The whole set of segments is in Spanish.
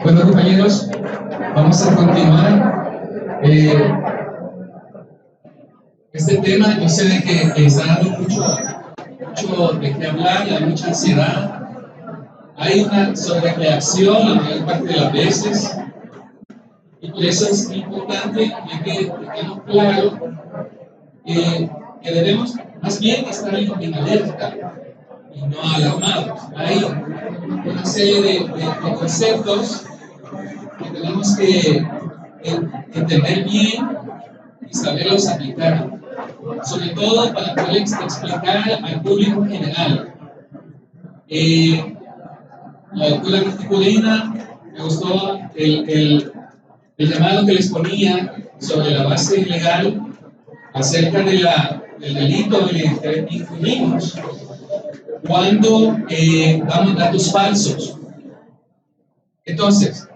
Bueno, compañeros, vamos a continuar. Este tema, yo sé de que está dando mucho de qué hablar, hay mucha ansiedad, hay una sobrereacción la mayor parte de las veces, y por eso es importante que tengamos claro que debemos más bien estar en alerta y no alarmados. Hay una serie de conceptos que tenemos que entender bien y saberlos aplicar, sobre todo para poder explicar al público general. La doctora Marticulina, me gustó el llamado que les ponía sobre la base legal acerca del delito en el que incurrimos cuando damos datos falsos. Entonces,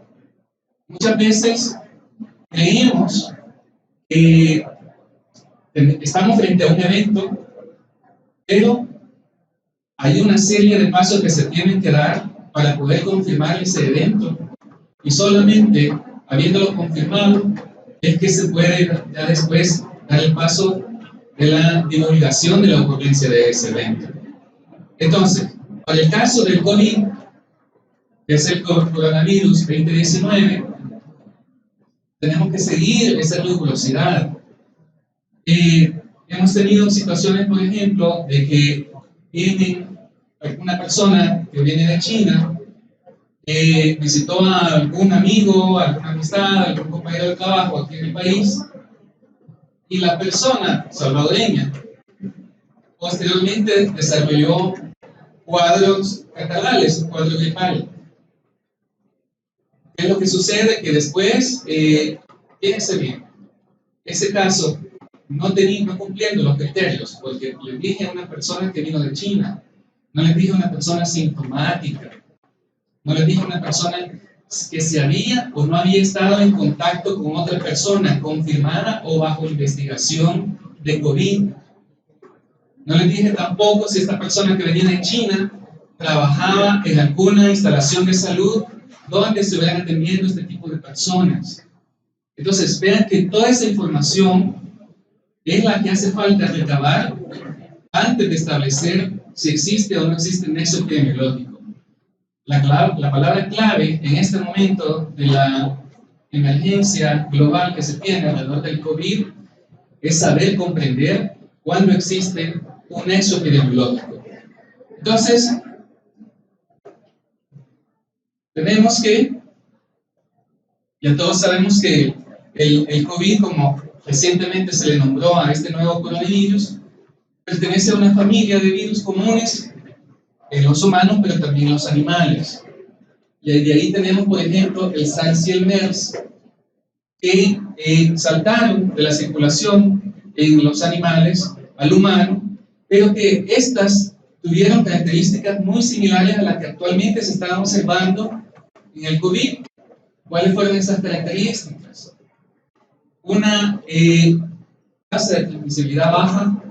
muchas veces creemos que estamos frente a un evento, pero hay una serie de pasos que se tienen que dar para poder confirmar ese evento, y solamente habiéndolo confirmado es que se puede ya después dar el paso de la divulgación de la ocurrencia de ese evento. Entonces, para el caso del COVID, que es el coronavirus 2019, tenemos que seguir esa rigurosidad. Hemos tenido situaciones, por ejemplo, de que viene una persona que viene de China, visitó a algún amigo, alguna amistad, algún compañero de trabajo aquí en el país, y la persona salvadoreña posteriormente desarrolló cuadros catarrales, un cuadro gripal. ¿Qué es lo que sucede? Que después, fíjense bien, ese caso no cumpliendo los criterios, porque les dije a una persona que vino de China, no les dije a una persona sintomática, no les dije a una persona que se había o no había estado en contacto con otra persona confirmada o bajo investigación de COVID. No les dije tampoco si esta persona que venía de China trabajaba en alguna instalación de salud donde se hubieran atendiendo este tipo de personas. Entonces, vean que toda esa información es la que hace falta recabar antes de establecer si existe o no existe nexo epidemiológico. La palabra clave en este momento de la emergencia global que se tiene alrededor del COVID es saber comprender cuándo existe un nexo epidemiológico. Entonces, tenemos que, ya todos sabemos que el COVID, como recientemente se le nombró a este nuevo coronavirus, pertenece a una familia de virus comunes en los humanos, pero también en los animales. Y de ahí tenemos, por ejemplo, el SARS y el MERS, que saltaron de la circulación en los animales al humano, pero que estas tuvieron características muy similares a las que actualmente se están observando en el COVID. ¿Cuáles fueron esas características? Una tasa de transmisibilidad baja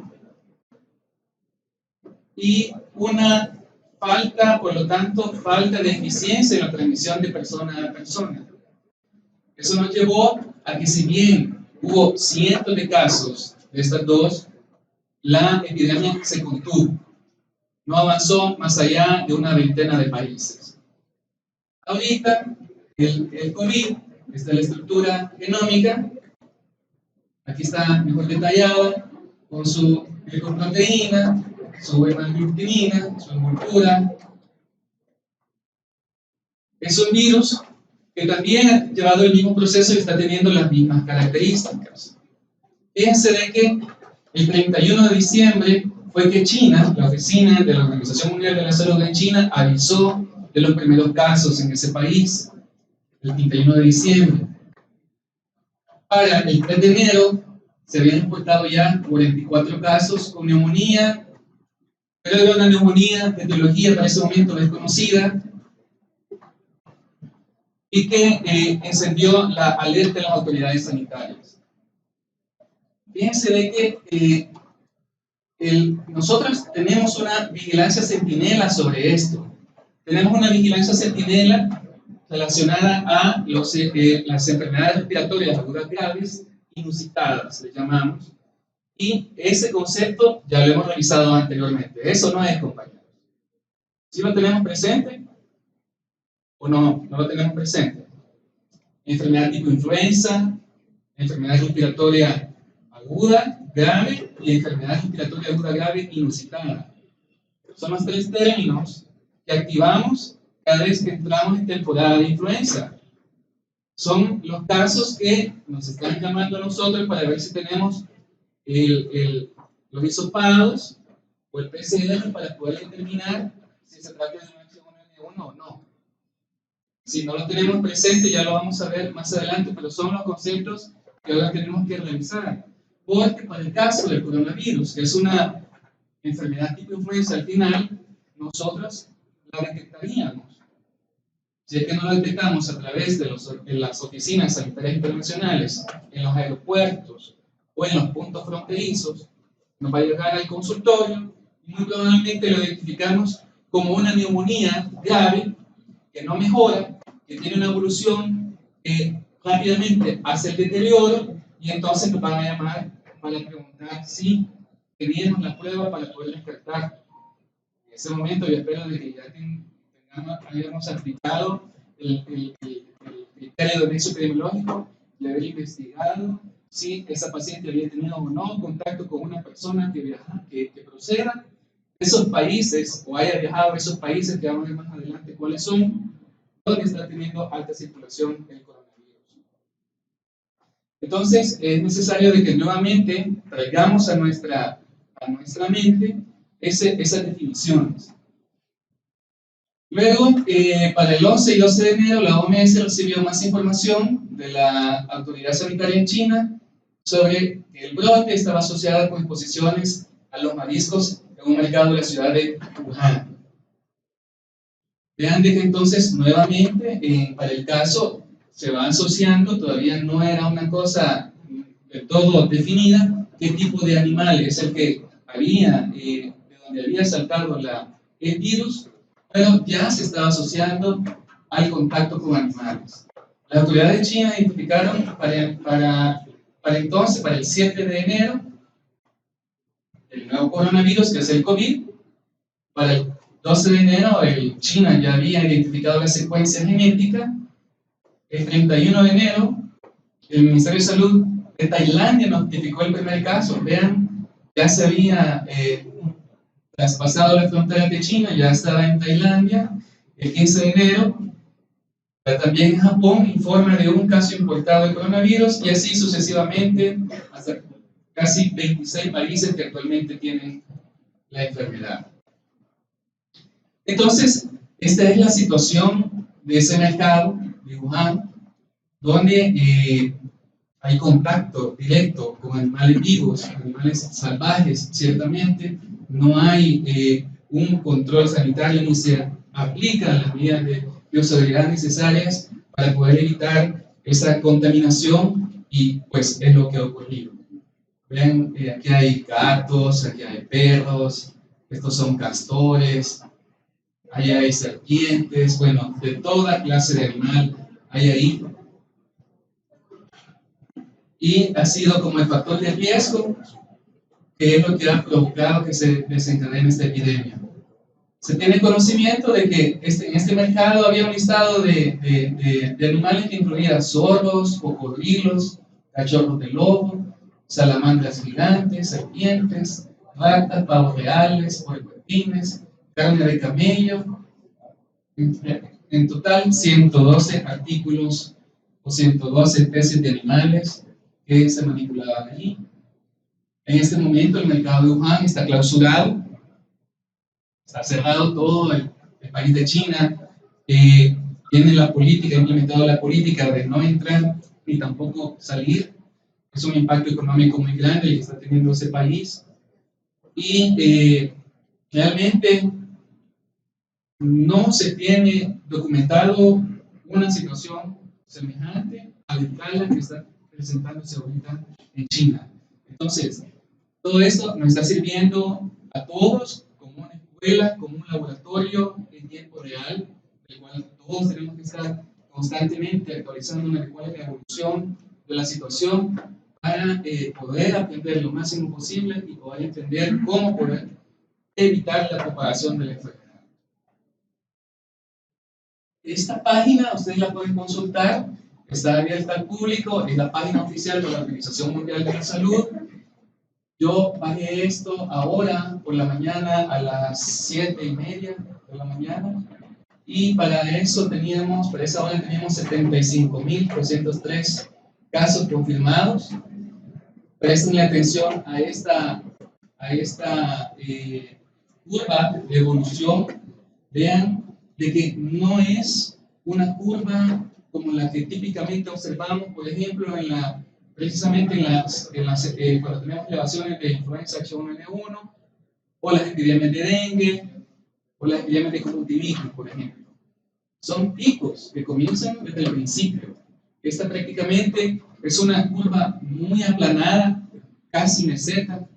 y una falta, por lo tanto, falta de eficiencia en la transmisión de persona a persona. Eso nos llevó a que, si bien hubo cientos de casos de estas dos, la epidemia se contuvo. No avanzó más allá de una veintena de países. Ahorita, el COVID, está en la estructura genómica, aquí está mejor detallada, con su glicoproteína, su hemaglutinina, su envoltura. Es un virus que también ha llevado el mismo proceso y está teniendo las mismas características. Fíjense de que el 31 de diciembre fue que China, la oficina de la Organización Mundial de la Salud en China, avisó de los primeros casos en ese país, el 31 de diciembre. Para el 3 de enero se habían reportado ya 44 casos con neumonía, pero era una neumonía de etiología para ese momento desconocida, y que encendió la alerta de las autoridades sanitarias. Fíjense de que nosotros tenemos una vigilancia centinela sobre esto. Tenemos una vigilancia centinela relacionada a las enfermedades respiratorias agudas graves inusitadas, le llamamos. Y ese concepto ya lo hemos revisado anteriormente. Eso no es, compañeros. ¿Sí lo tenemos presente o no? ¿No lo tenemos presente? Enfermedad tipo influenza, enfermedad respiratoria aguda, grave y enfermedad respiratoria aguda grave inusitada. Son los tres términos que activamos cada vez que entramos en temporada de influenza. Son los casos que nos están llamando a nosotros para ver si tenemos los hisopados o el PCR para poder determinar si se trata de un H1N1 o no. Si no lo tenemos presente, ya lo vamos a ver más adelante, pero son los conceptos que ahora tenemos que revisar. Porque para el caso del coronavirus, que es una enfermedad tipo influenza, al final nosotros la detectaríamos. Si es que no la detectamos a través de las oficinas sanitarias internacionales, en los aeropuertos o en los puntos fronterizos, nos va a llegar al consultorio y muy probablemente lo identificamos como una neumonía grave que no mejora, que tiene una evolución que rápidamente hace el deterioro y entonces nos van a llamar para preguntar si teníamos la prueba para poder descartar. En ese momento yo espero de que ya hayamos aplicado el criterio de nexo epidemiológico y haber investigado si esa paciente había tenido o no contacto con una persona que proceda de esos países o haya viajado a esos países, que vamos a ver más adelante cuáles son, donde está teniendo alta circulación el coronavirus. Entonces es necesario de que nuevamente traigamos a nuestra mente esas definiciones. Luego, para el 11 y 12 de enero, la OMS recibió más información de la autoridad sanitaria en China sobre que el brote estaba asociado con exposiciones a los mariscos en un mercado de la ciudad de Wuhan. Vean de que entonces, nuevamente, para el caso se va asociando, todavía no era una cosa del todo definida, qué tipo de animal es el que había, de donde había saltado el virus, pero ya se estaba asociando al contacto con animales. Las autoridades de China identificaron para entonces, para el 7 de enero, el nuevo coronavirus, que es el COVID. Para el 12 de enero, China ya había identificado la secuencia genética. El 31 de enero, el Ministerio de Salud de Tailandia notificó el primer caso. Vean, ya se había traspasado la frontera de China, ya estaba en Tailandia. El 15 de enero, también Japón informa de un caso importado de coronavirus, y así sucesivamente hasta casi 26 países que actualmente tienen la enfermedad. Entonces, esta es la situación de ese mercado de Wuhan, donde hay contacto directo con animales vivos, animales salvajes, ciertamente. No hay un control sanitario ni se aplican las medidas de bioseguridad necesarias para poder evitar esa contaminación, y pues es lo que ha ocurrido. Ven, aquí hay gatos, aquí hay perros, estos son castores, ahí hay serpientes, bueno, de toda clase de animal hay ahí. Y ha sido como el factor de riesgo que es lo que ha provocado que se desencadene esta epidemia. Se tiene conocimiento de que en este mercado había un listado de animales que incluía zorros, cocodrilos, cachorros de lobo, salamandras gigantes, serpientes, ratas, pavos reales, puercoespines, carne de camello. En total, 112 artículos o 112 especies de animales que se manipulaban allí. En este momento el mercado de Wuhan está clausurado, está cerrado todo el país de China. Tiene la política, ha implementado la política de no entrar ni tampoco salir. Es un impacto económico muy grande el que está teniendo ese país. Y realmente no se tiene documentado una situación semejante a la escala que está presentándose ahorita en China. Entonces, Todo esto nos está sirviendo a todos como una escuela, como un laboratorio en tiempo real, del cual todos tenemos que estar constantemente actualizándonos de cuál es la evolución de la situación para poder aprender lo máximo posible y poder entender cómo poder evitar la propagación de la enfermedad. Esta página ustedes la pueden consultar, está abierta al público, es la página oficial de la Organización Mundial de la Salud. Yo bajé esto ahora por la mañana a las 7:30 de la mañana y para esa hora teníamos 75.303 casos confirmados. Presten atención a esta curva de evolución. Vean de que no es una curva como la que típicamente observamos, por ejemplo, precisamente cuando tenemos elevaciones de influenza H1N1 o las epidemias de dengue o las epidemias de conjuntivitis, por ejemplo. Son picos que comienzan desde el principio. Esta prácticamente es una curva muy aplanada, casi meseta,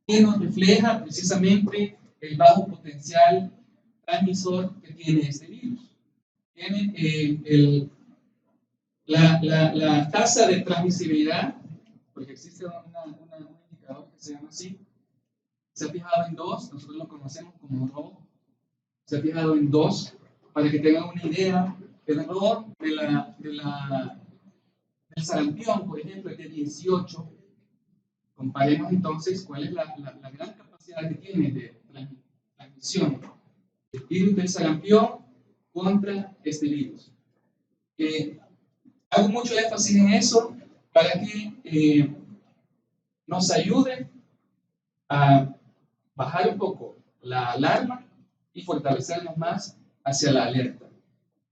que nos refleja precisamente el bajo potencial transmisor que tiene este virus. Tiene la tasa de transmisibilidad, porque existe un indicador que se llama así, se ha fijado en 2, nosotros lo conocemos como RO, se ha fijado en 2, para que tengan una idea. El RO del sarampión, por ejemplo, es de 18. Comparemos entonces cuál es la gran capacidad que tiene de transmisión el virus del sarampión contra este virus. Hago mucho énfasis en eso para que nos ayude a bajar un poco la alarma y fortalecernos más hacia la alerta.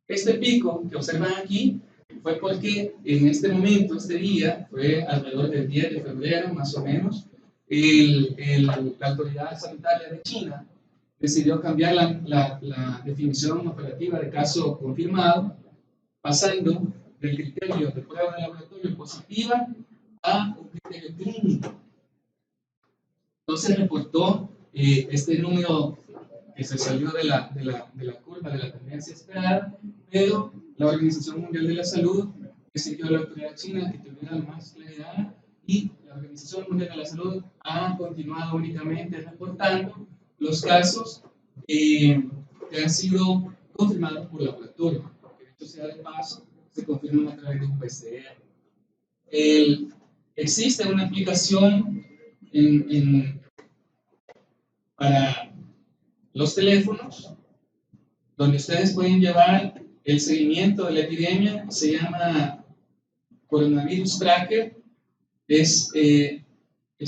Este pico que observan aquí fue porque en este momento, este día, fue alrededor del 10 de febrero más o menos, la autoridad sanitaria de China decidió cambiar la definición operativa de caso confirmado, pasando del criterio de prueba de laboratorio positiva a un criterio clínico. Entonces reportó este número que se salió de la curva de la tendencia esperada, pero la Organización Mundial de la Salud exigió a la autoridad china que tuviera más claridad y la Organización Mundial de la Salud ha continuado únicamente reportando los casos que han sido confirmados por laboratorio. Que dicho sea de paso, se confirman a través de un PCR. Existe una aplicación para los teléfonos donde ustedes pueden llevar el seguimiento de la epidemia. Se llama Coronavirus Tracker. Es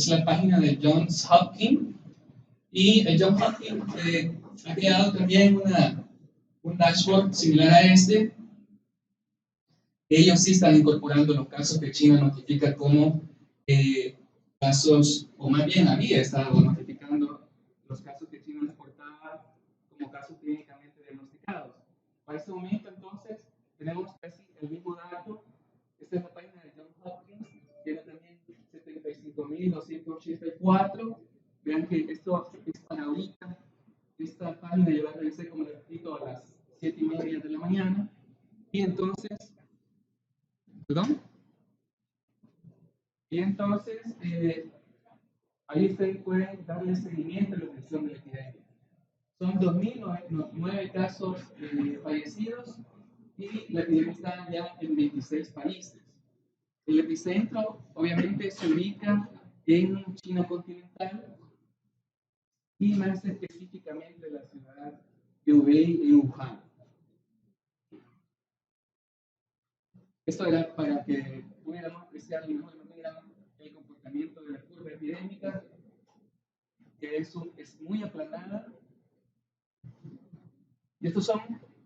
la página de Johns Hopkins, y el Johns Hopkins ha creado también un dashboard similar a este. Ellos sí están incorporando los casos que China notifica como casos, o más bien había estado notificando los casos que China reportaba como casos clínicamente diagnosticados. Para este momento, entonces, tenemos casi el mismo dato. Esta es la página de Johns Hopkins, tiene también 75.284. Vean que esto es para ahorita. Esta página yo la revisé, como les repito, a las 7:30 de la mañana. Y entonces, ahí ustedes pueden darle seguimiento a la evolución de la epidemia. Son 2.009 casos fallecidos y la epidemia está ya en 26 países. El epicentro, obviamente, se ubica en China continental y más específicamente en la ciudad de Hubei, en Wuhan. Esto era para que pudiéramos apreciar de mejor manera el comportamiento de la curva epidémica, que es muy aplanada. Y estos son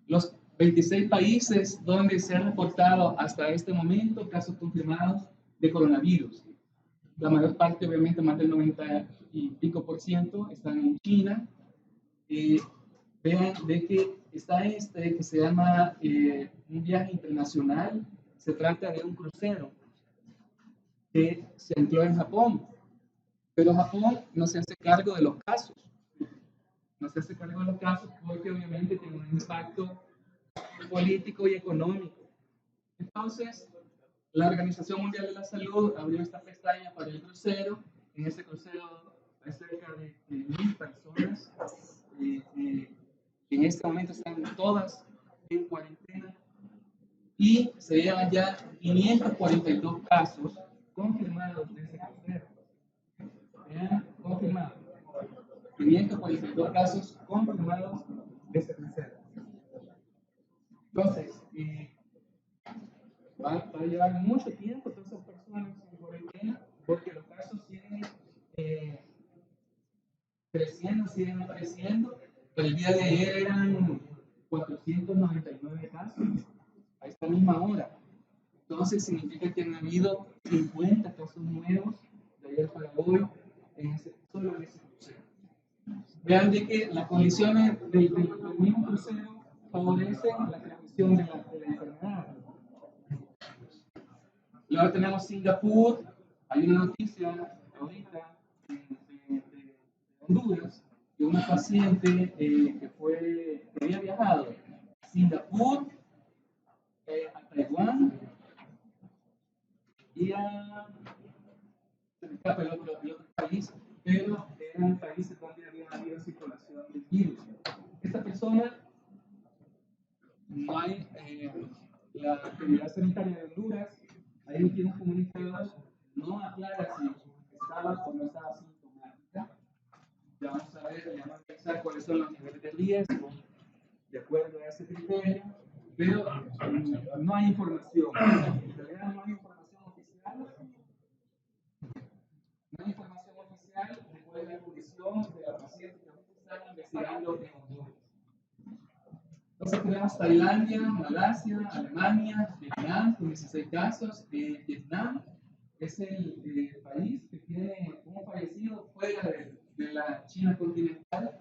los 26 países donde se han reportado hasta este momento casos confirmados de coronavirus. La mayor parte, obviamente, más del 90 y pico %, están en China. Vean de que está que se llama un viaje internacional. Se trata de un crucero que se ancló en Japón. Pero Japón no se hace cargo de los casos. No se hace cargo de los casos porque obviamente tiene un impacto político y económico. Entonces, la Organización Mundial de la Salud abrió esta pestaña para el crucero. En ese crucero hay cerca de 1,000 personas. En este momento están todas en cuarentena. Y se llevan ya 542 casos confirmados de ese crucero. Confirmados. 542 casos confirmados de ese crucero. Entonces, va a llevar mucho tiempo todas esas personas en cuarentena porque los casos siguen creciendo, siguen apareciendo. El día de ayer eran 499 casos a esta misma hora. Entonces significa que han habido 50 casos nuevos de ayer para hoy solo en ese crucero. Vean de que las condiciones del mismo crucero favorecen la transmisión de la enfermedad. Luego tenemos Singapur. Hay una noticia ahorita de Honduras de una paciente que había viajado a Singapur, a Taiwán y se me escapa el otro país, pero eran países donde había habido circulación del virus. Esta persona no hay la autoridad sanitaria de Honduras ha emitido un comunicado, no aclara si estaba o no estaba sintomática. Ya vamos a ver, ya vamos a pensar cuáles son los niveles de riesgo de acuerdo a ese criterio, pero no hay información. En realidad no hay información oficial. No hay información oficial de cuál es la condición de la paciente que ahorita están investigando en Honduras. Entonces tenemos Tailandia, Malasia, Alemania, Vietnam con 16 casos. Vietnam es el país que tiene un fallecido fuera de la China continental.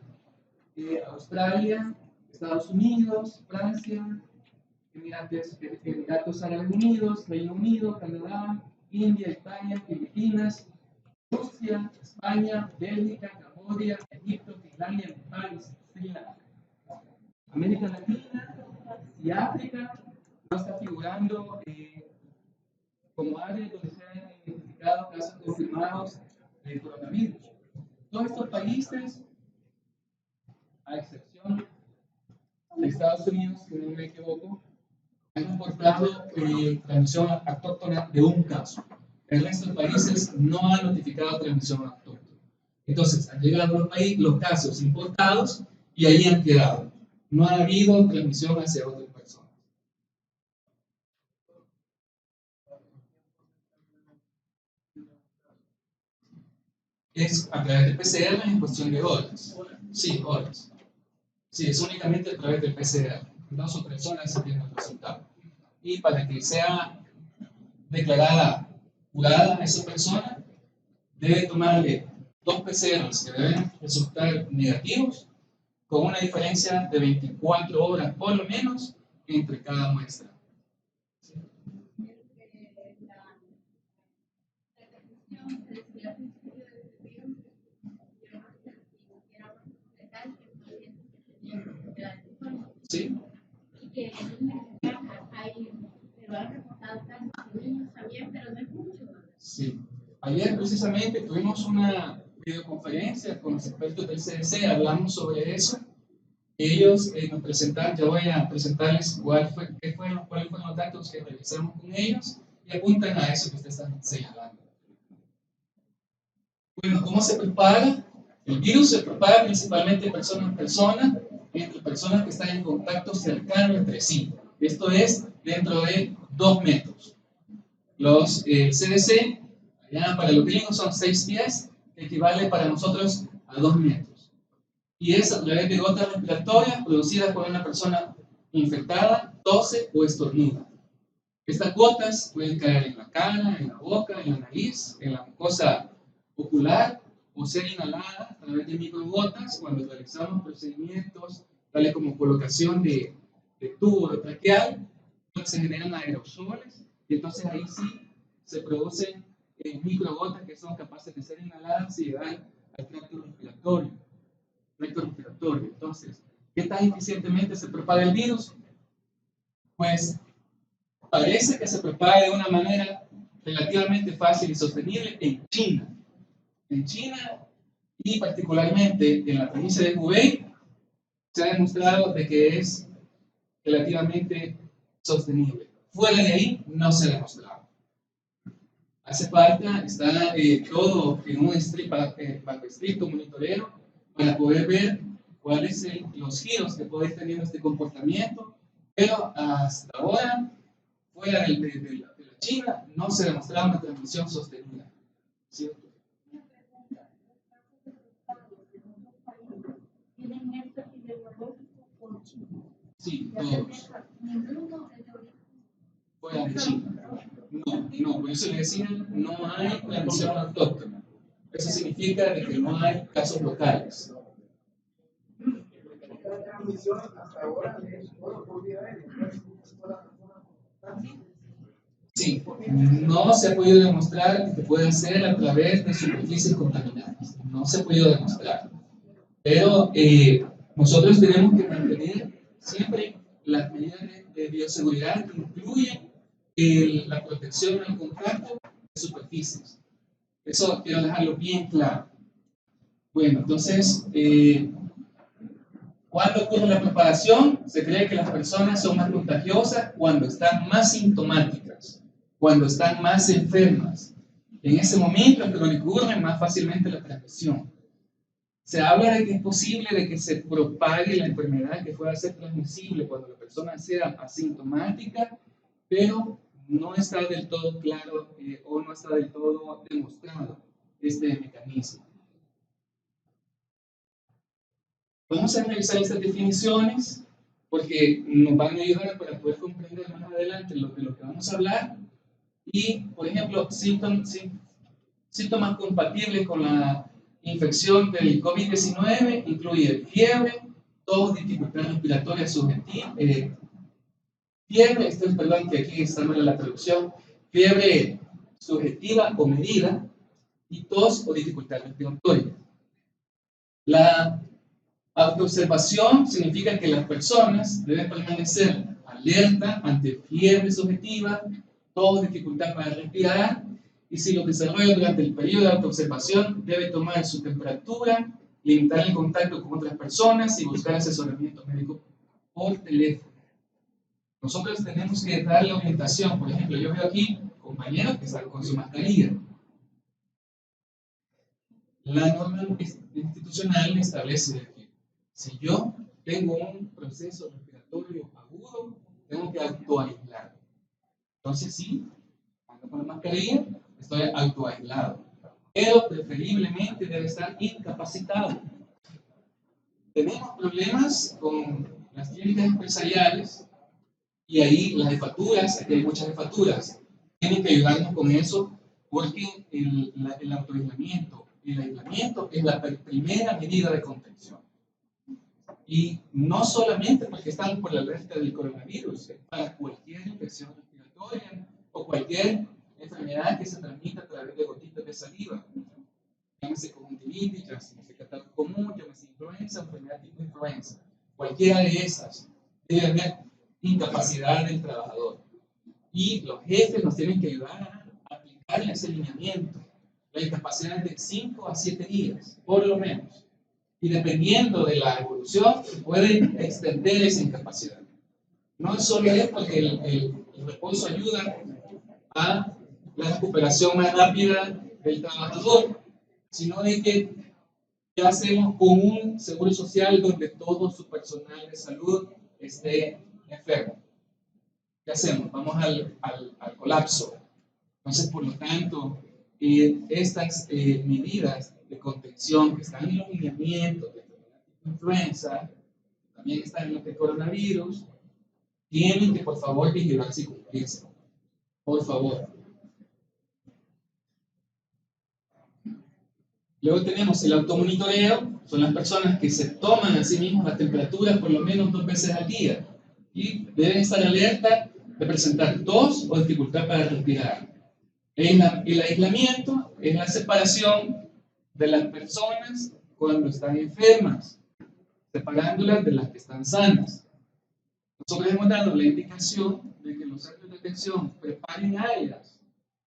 Australia, Estados Unidos, Francia, Emiratos Árabes Unidos, Reino Unido, Canadá, India, Italia, Filipinas, Rusia, España, Bélgica, Camboya, Egipto, Finlandia, Nepal y Sri Lanka. América Latina y África no está figurando como áreas donde se han identificado casos confirmados de coronavirus. Todos estos países, a excepción de Estados Unidos, si no me equivoco, han reportado transmisión autóctona de un caso. El resto de países no han notificado transmisión autóctona. Entonces, han llegado los casos importados y ahí han quedado. No ha habido transmisión hacia otras personas. Es a través del PCR en cuestión de horas. Sí, horas. Sí, es únicamente a través del PCR. 2 o 3 horas se tiene el resultado. Y para que sea declarada curada esa persona, debe tomarle 2 PCRs que deben resultar negativos, con una diferencia de 24 horas por lo menos entre cada muestra. ¿Sí? Y que hay, pero han reportado casos de niños también, pero no es mucho. Sí. Ayer precisamente tuvimos una videoconferencia con los expertos del CDC, hablamos sobre eso. Ellos nos presentaron, yo voy a presentarles cuáles fueron los datos que revisamos con ellos y apuntan a eso que ustedes están señalando. Bueno, ¿cómo se propaga? El virus se propaga principalmente de persona a persona, entre personas que están en contacto cercano entre sí. Esto es dentro de 2 metros. Los CDC, allá para los gringos son 6 pies, que equivale para nosotros a 2 metros. Y es a través de gotas respiratorias producidas por una persona infectada, tose o estornuda. Estas gotas pueden caer en la cara, en la boca, en la nariz, en la mucosa ocular o ser inhaladas a través de microgotas cuando realizamos procedimientos tales como colocación de tubo traqueal, se generan aerosoles y entonces ahí sí se producen microgotas que son capaces de ser inhaladas y llegar al tracto respiratorio. Entonces, ¿qué tan eficientemente se propaga el virus? Pues parece que se propaga de una manera relativamente fácil y sostenible en China. En China y particularmente en la provincia de Hubei se ha demostrado de que es relativamente sostenible. Fuera de ahí no se ha demostrado. Hace falta estar todo en un bajo estricto monitoreo para poder ver cuáles son los giros que puede ir teniendo este comportamiento, pero hasta ahora, fuera de la China, no se ha demostrado una transmisión sostenida. ¿Cierto? Sí, todos. Fuera de China. No, por eso le decía, no hay transmisión autóctona. Eso significa de que no hay casos locales. La transmisión hasta ahora es por vía aérea. Sí, no se ha podido demostrar que puede ser a través de superficies contaminadas. No se ha podido demostrar. Pero nosotros tenemos que mantener siempre las medidas de bioseguridad que incluyen la protección al contacto de superficies. Eso quiero dejarlo bien claro. Bueno, entonces, ¿cuándo ocurre la propagación? Se cree que las personas son más contagiosas cuando están más sintomáticas, cuando están más enfermas. En ese momento es cuando ocurre más fácilmente la transmisión. Se habla de que es posible de que se propague la enfermedad que pueda ser transmisible cuando la persona sea asintomática, pero no está del todo claro o no está del todo demostrado este mecanismo. Vamos a revisar estas definiciones porque nos van a ayudar para poder comprender más adelante de lo que vamos a hablar. Y, por ejemplo, síntomas compatibles con la infección del COVID-19 incluye fiebre, tos, dificultad respiratoria subjetiva, fiebre, perdón, que aquí está mal la traducción, fiebre subjetiva o medida, y tos o dificultad respiratoria. La autoobservación significa que las personas deben permanecer alerta ante fiebre subjetiva, tos, dificultad para respirar, y si lo desarrolla durante el periodo de autoobservación, debe tomar su temperatura, limitar el contacto con otras personas y buscar asesoramiento médico por teléfono. Nosotros tenemos que dar la orientación. Por ejemplo, yo veo aquí compañeros que están con su mascarilla. La norma institucional establece que si yo tengo un proceso respiratorio agudo, tengo que autoaislar. Entonces sí, ando con la mascarilla, estoy autoaislado. Pero preferiblemente debe estar incapacitado. Tenemos problemas con las clínicas empresariales y ahí las jefaturas, aquí hay muchas jefaturas, tienen que ayudarnos con eso porque el autoaislamiento, el aislamiento es la primera medida de contención. Y no solamente porque estamos por la alerta del coronavirus, es para cualquier infección respiratoria o cualquier enfermedad que se transmita a través de gotitas de saliva. Llámese conjuntivitis, llámese catarro común, llámese influenza, enfermedad tipo influenza. Cualquiera de esas debe haber incapacidad del trabajador. Y los jefes nos tienen que ayudar a aplicar ese lineamiento. La incapacidad es de 5 a 7 días, por lo menos. Y dependiendo de la evolución, se puede extender esa incapacidad. No es solo es porque el reposo ayuda a la recuperación más rápida del trabajador, sino de que ¿qué hacemos con un seguro social donde todo su personal de salud esté enfermo? ¿Qué hacemos? Vamos al colapso. Entonces, por lo tanto, estas medidas de contención que están en los lineamientos de la influenza, también están en los de coronavirus, tienen que, por favor, vigilarse y cumplirse. Por favor. Luego tenemos el automonitoreo, son las personas que se toman a sí mismas la temperatura por lo menos 2 veces al día y deben estar alerta de presentar tos o dificultad para respirar. El aislamiento es la separación de las personas cuando están enfermas, separándolas de las que están sanas. Nosotros hemos dado la indicación de que los centros de atención preparen áreas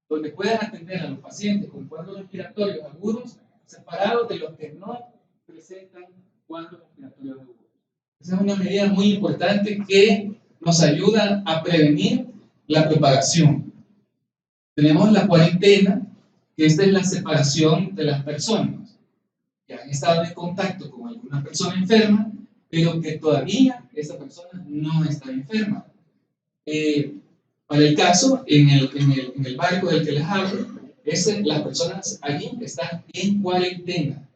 donde puedan atender a los pacientes con cuadros respiratorios agudos separados de los que no presentan cuadros respiratorios agudos. Esa es una medida muy importante que nos ayuda a prevenir la propagación. Tenemos la cuarentena, que esta es la separación de las personas que han estado en contacto con alguna persona enferma, pero que todavía esa persona no está enferma. Para el caso, en el barco del que les hablo, las personas allí están en cuarentena,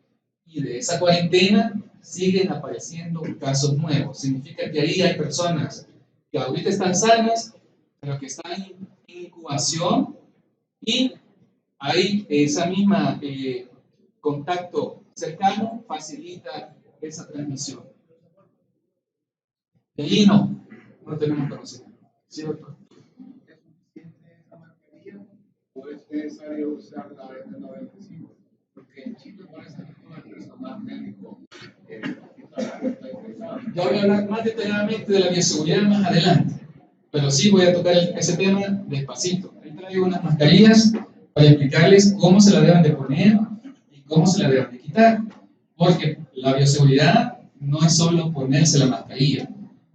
y de esa cuarentena siguen apareciendo casos nuevos. Significa que ahí hay personas que ahorita están sanas, pero que están en incubación, y hay esa misma contacto cercano facilita esa transmisión. De ahí no tenemos conocimiento. ¿Sí, doctor? ¿Es suficiente esa mascarilla o es necesario usar la N95? Porque en Chile parece que todo el personal médico está interesado. Yo voy a hablar más detalladamente de la bioseguridad más adelante, pero sí voy a tocar ese tema despacito. Ahí traigo unas mascarillas para explicarles cómo se la deben de poner y cómo se la deben de quitar, porque la bioseguridad no es solo ponerse la mascarilla,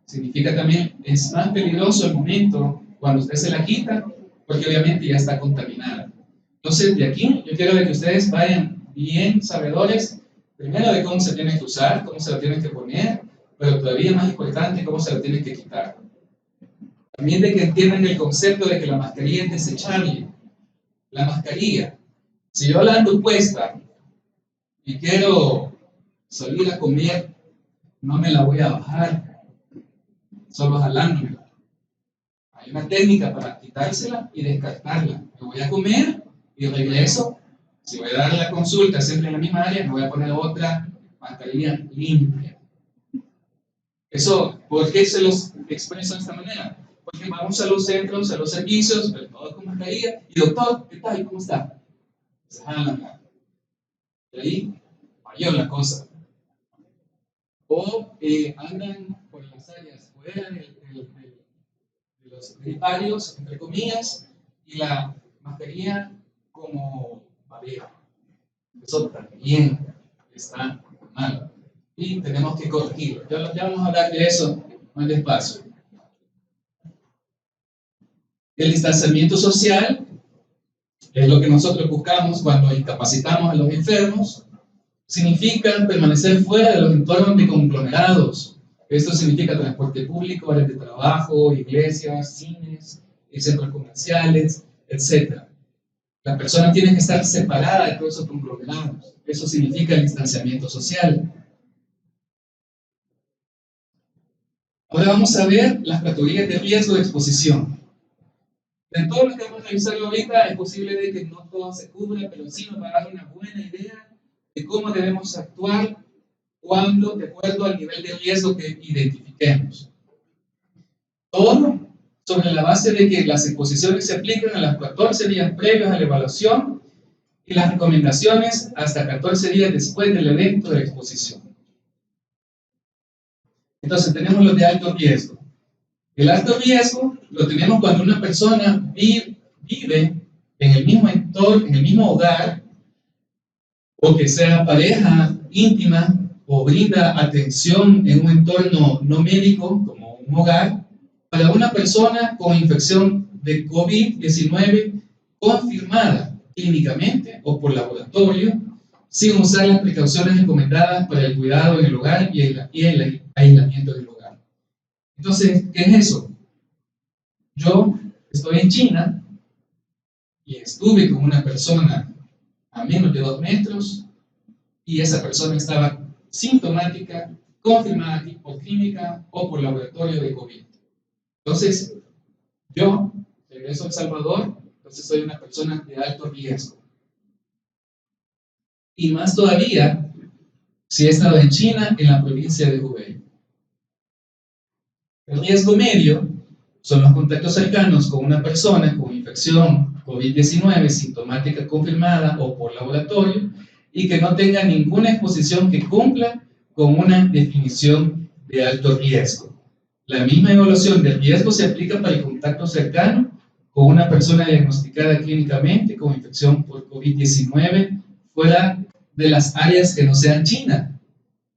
significa también, es más peligroso el momento cuando usted se la quita, porque obviamente ya está contaminada. Entonces, de aquí yo quiero que ustedes vayan bien sabedores, primero de cómo se tiene que usar, cómo se la tienen que poner, pero todavía más importante, cómo se la tienen que quitar. También de que entiendan el concepto de que la mascarilla es desechable. La mascarilla, si yo la ando puesta y quiero salir a comer, no me la voy a bajar, solo jalándomela. Hay una técnica para quitársela y descartarla. Me voy a comer y regreso. Si voy a dar la consulta siempre en la misma área, me voy a poner otra mascarilla limpia. Eso, ¿por qué se los expreso de esta manera? Porque vamos a los centros, a los servicios, pero todos con mascarilla. Y doctor, ¿qué tal? ¿Cómo está? Se jalan. De ahí falló la cosa. O andan por las áreas fuera de los griparios, entre comillas, y la mascarilla como babera. Eso también está mal. Y tenemos que corregirlo. Ya vamos a hablar de eso más despacio. El distanciamiento social es lo que nosotros buscamos cuando incapacitamos a los enfermos. Significa permanecer fuera de los entornos de conglomerados. Esto significa transporte público, áreas de trabajo, iglesias, cines, centros comerciales, etc. La persona tiene que estar separada de todos esos conglomerados. Eso significa el distanciamiento social. Ahora vamos a ver las categorías de riesgo de exposición. De todo lo que vamos a revisar ahorita, es posible de que no todo se cubra, pero sí nos va a dar una buena idea de cómo debemos actuar cuando, de acuerdo al nivel de riesgo que identifiquemos. Todo sobre la base de que las exposiciones se aplican a los 14 días previos a la evaluación y las recomendaciones hasta 14 días después del evento de la exposición. Entonces tenemos los de alto riesgo. El alto riesgo lo tenemos cuando una persona vive en el mismo entorno, en el mismo hogar, o que sea pareja íntima, o brinda atención en un entorno no médico, como un hogar, para una persona con infección de COVID-19 confirmada clínicamente o por laboratorio, sin usar las precauciones recomendadas para el cuidado en el hogar y el aislamiento del hogar. Entonces, ¿qué es eso? Yo estoy en China y estuve con una persona a menos de 2 metros y esa persona estaba sintomática, confirmada por clínica o por laboratorio de COVID. Entonces, yo regreso a El Salvador, entonces soy una persona de alto riesgo. Y más todavía, si he estado en China, en la provincia de Hubei. El riesgo medio son los contactos cercanos con una persona con infección COVID-19 sintomática confirmada o por laboratorio y que no tenga ninguna exposición que cumpla con una definición de alto riesgo. La misma evaluación del riesgo se aplica para el contacto cercano con una persona diagnosticada clínicamente con infección por COVID-19 fuera de las áreas que no sean China,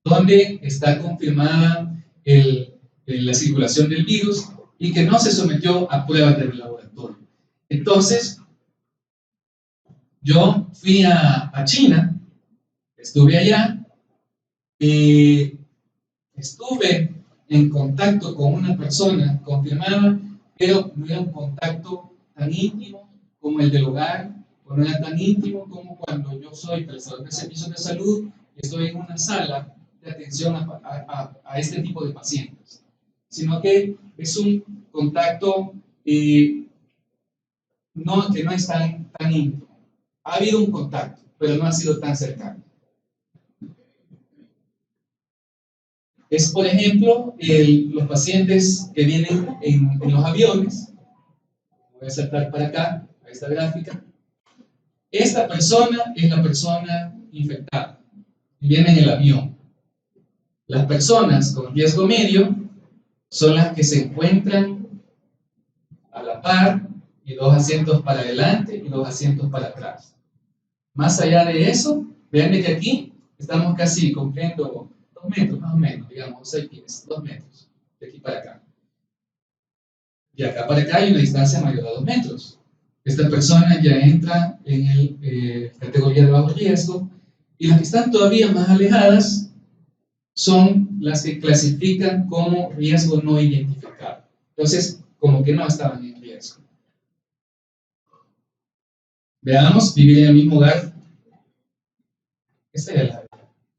donde está confirmada la circulación del virus y que no se sometió a pruebas de laboratorio. Entonces, yo fui a China, estuve allá y estuve en contacto con una persona confirmada, pero no era un contacto tan íntimo como el del hogar, o no era tan íntimo como cuando yo soy prestador de servicios de salud y estoy en una sala de atención a este tipo de pacientes, sino que es un contacto que no es tan íntimo. Ha habido un contacto, pero no ha sido tan cercano. Es, por ejemplo, los pacientes que vienen en los aviones. Voy a saltar para acá, a esta gráfica. Esta persona es la persona infectada y viene en el avión. Las personas con riesgo medio son las que se encuentran a la par y 2 asientos para adelante y 2 asientos para atrás. Más allá de eso, vean que aquí estamos casi cumpliendo 2 metros más o menos, digamos, 6 pies, 2 metros, de aquí para acá. Y acá para acá hay una distancia mayor a 2 metros. Esta persona ya entra en categoría de bajo riesgo, y las que están todavía más alejadas son las que clasifican como riesgo no identificado. Entonces, como que no estaban en riesgo. Veamos, vivir en el mismo hogar. Esta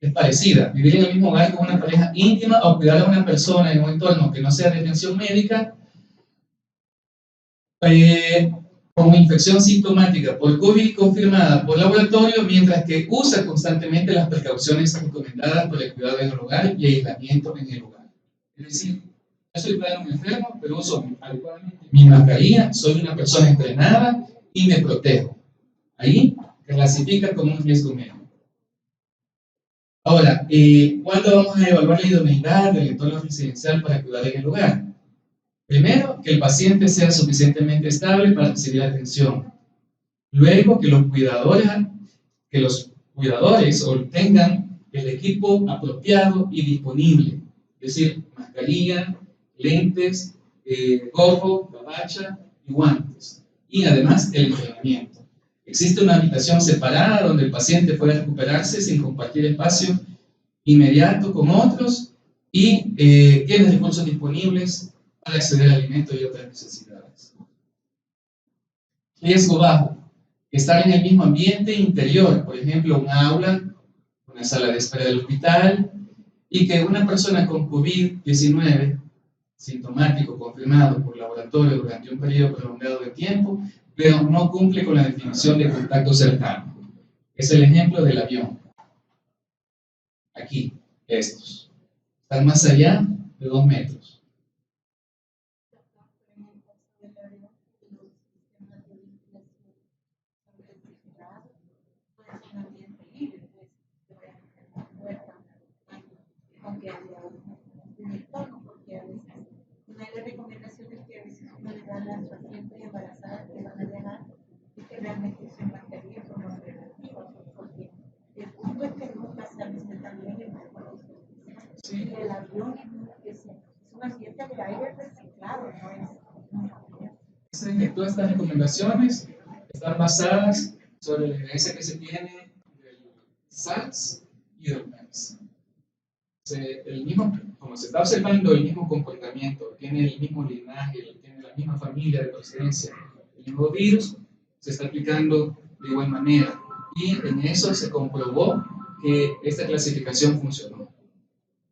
es parecida. Vivir en el mismo hogar con una pareja íntima o cuidar a una persona en un entorno que no sea de atención médica como infección sintomática por COVID confirmada por laboratorio, mientras que usa constantemente las precauciones recomendadas por el cuidado en el hogar y aislamiento en el hogar. Es decir, yo soy cuidado de un enfermo, pero uso adecuadamente mi mascarilla, soy una persona entrenada y me protejo. Ahí clasifica como un riesgo medio. Ahora, ¿cuándo vamos a evaluar la idoneidad del entorno residencial para cuidar en el hogar? Primero, que el paciente sea suficientemente estable para recibir atención. Luego, que los cuidadores obtengan el equipo apropiado y disponible, es decir, mascarilla, lentes, gorro, babacha y guantes. Y además, el entrenamiento. Existe una habitación separada donde el paciente puede recuperarse sin compartir espacio inmediato con otros y tiene recursos disponibles para acceder al alimento y otras necesidades. Riesgo bajo. Estar en el mismo ambiente interior, por ejemplo, un aula, una sala de espera del hospital, y que una persona con COVID-19 sintomático confirmado por laboratorio durante un periodo prolongado de tiempo, pero no cumple con la definición de contacto cercano. Es el ejemplo del avión. Aquí, estos. Están más allá de 2 metros. Una de las recomendaciones que a veces uno le da a las pacientes embarazadas que van a viajar es que realmente usen mascarilla como preventivos, porque el punto es que no pasarse también en el avión es un ambiente de aire reciclado, no es. Todas estas recomendaciones están basadas sobre la evidencia que se tiene del SARS y del MERS. Como se está observando el mismo comportamiento, tiene el mismo linaje, tiene la misma familia de procedencia, el mismo virus, se está aplicando de igual manera. Y en eso se comprobó que esta clasificación funcionó.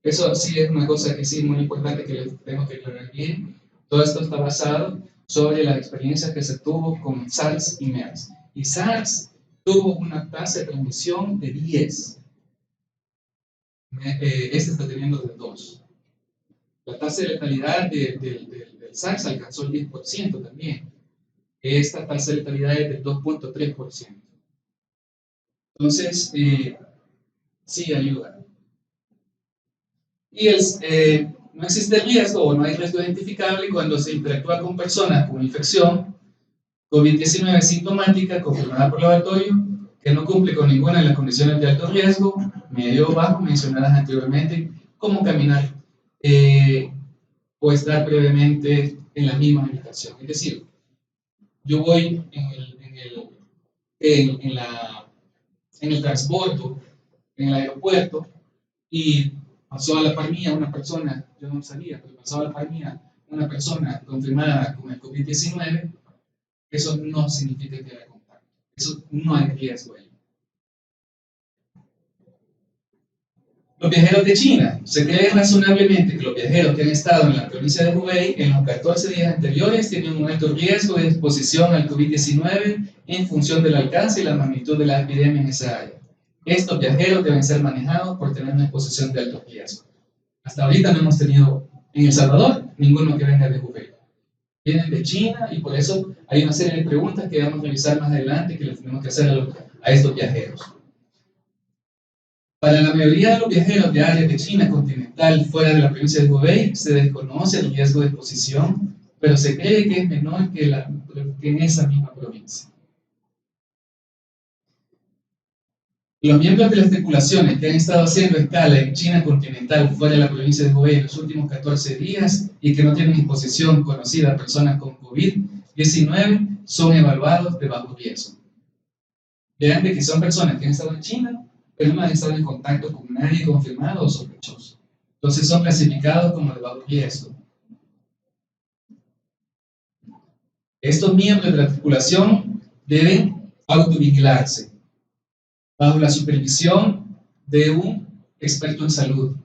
Eso sí es una cosa que sí es muy importante que les tengo que aclarar bien. Todo esto está basado sobre las experiencias que se tuvo con SARS y MERS. Y SARS tuvo una tasa de transmisión de 10. Este está teniendo de 2. La tasa de letalidad del SARS alcanzó el 10% también. esta tasa de letalidad es del 2.3%. Entonces, sí ayuda. Y no existe riesgo o no hay riesgo identificable cuando se interactúa con personas con infección COVID-19 sintomática confirmada por laboratorio que no cumple con ninguna de las condiciones de alto riesgo, medio o bajo, mencionadas anteriormente, como caminar o estar previamente en la misma habitación. Es decir, yo voy en el transbordo, en el aeropuerto, y pasó a la par mía una persona, yo no sabía, pero pasó a la par mía una persona confirmada con el COVID-19, eso no significa que haya contacto. Eso no hay riesgo ahí. Los viajeros de China. Se cree razonablemente que los viajeros que han estado en la provincia de Hubei en los 14 días anteriores tienen un alto riesgo de exposición al COVID-19 en función del alcance y la magnitud de la epidemia en esa área. Estos viajeros deben ser manejados por tener una exposición de alto riesgo. Hasta ahorita no hemos tenido en El Salvador ninguno que venga de Hubei. Vienen de China y por eso hay una serie de preguntas que vamos a revisar más adelante que les tenemos que hacer a estos viajeros. Para la mayoría de los viajeros de áreas de China continental fuera de la provincia de Hubei se desconoce el riesgo de exposición, pero se cree que es menor que en esa misma provincia. Los miembros de las tripulaciones que han estado haciendo escala en China continental fuera de la provincia de Hubei en los últimos 14 días y que no tienen exposición conocida a personas con COVID-19 son evaluados de bajo riesgo. Vean que son personas que han estado en China, pero no han estado en contacto con nadie confirmado o sospechoso. Entonces son clasificados como de bajo riesgo. Estos miembros de la tripulación deben autovigilarse bajo la supervisión de un experto en salud.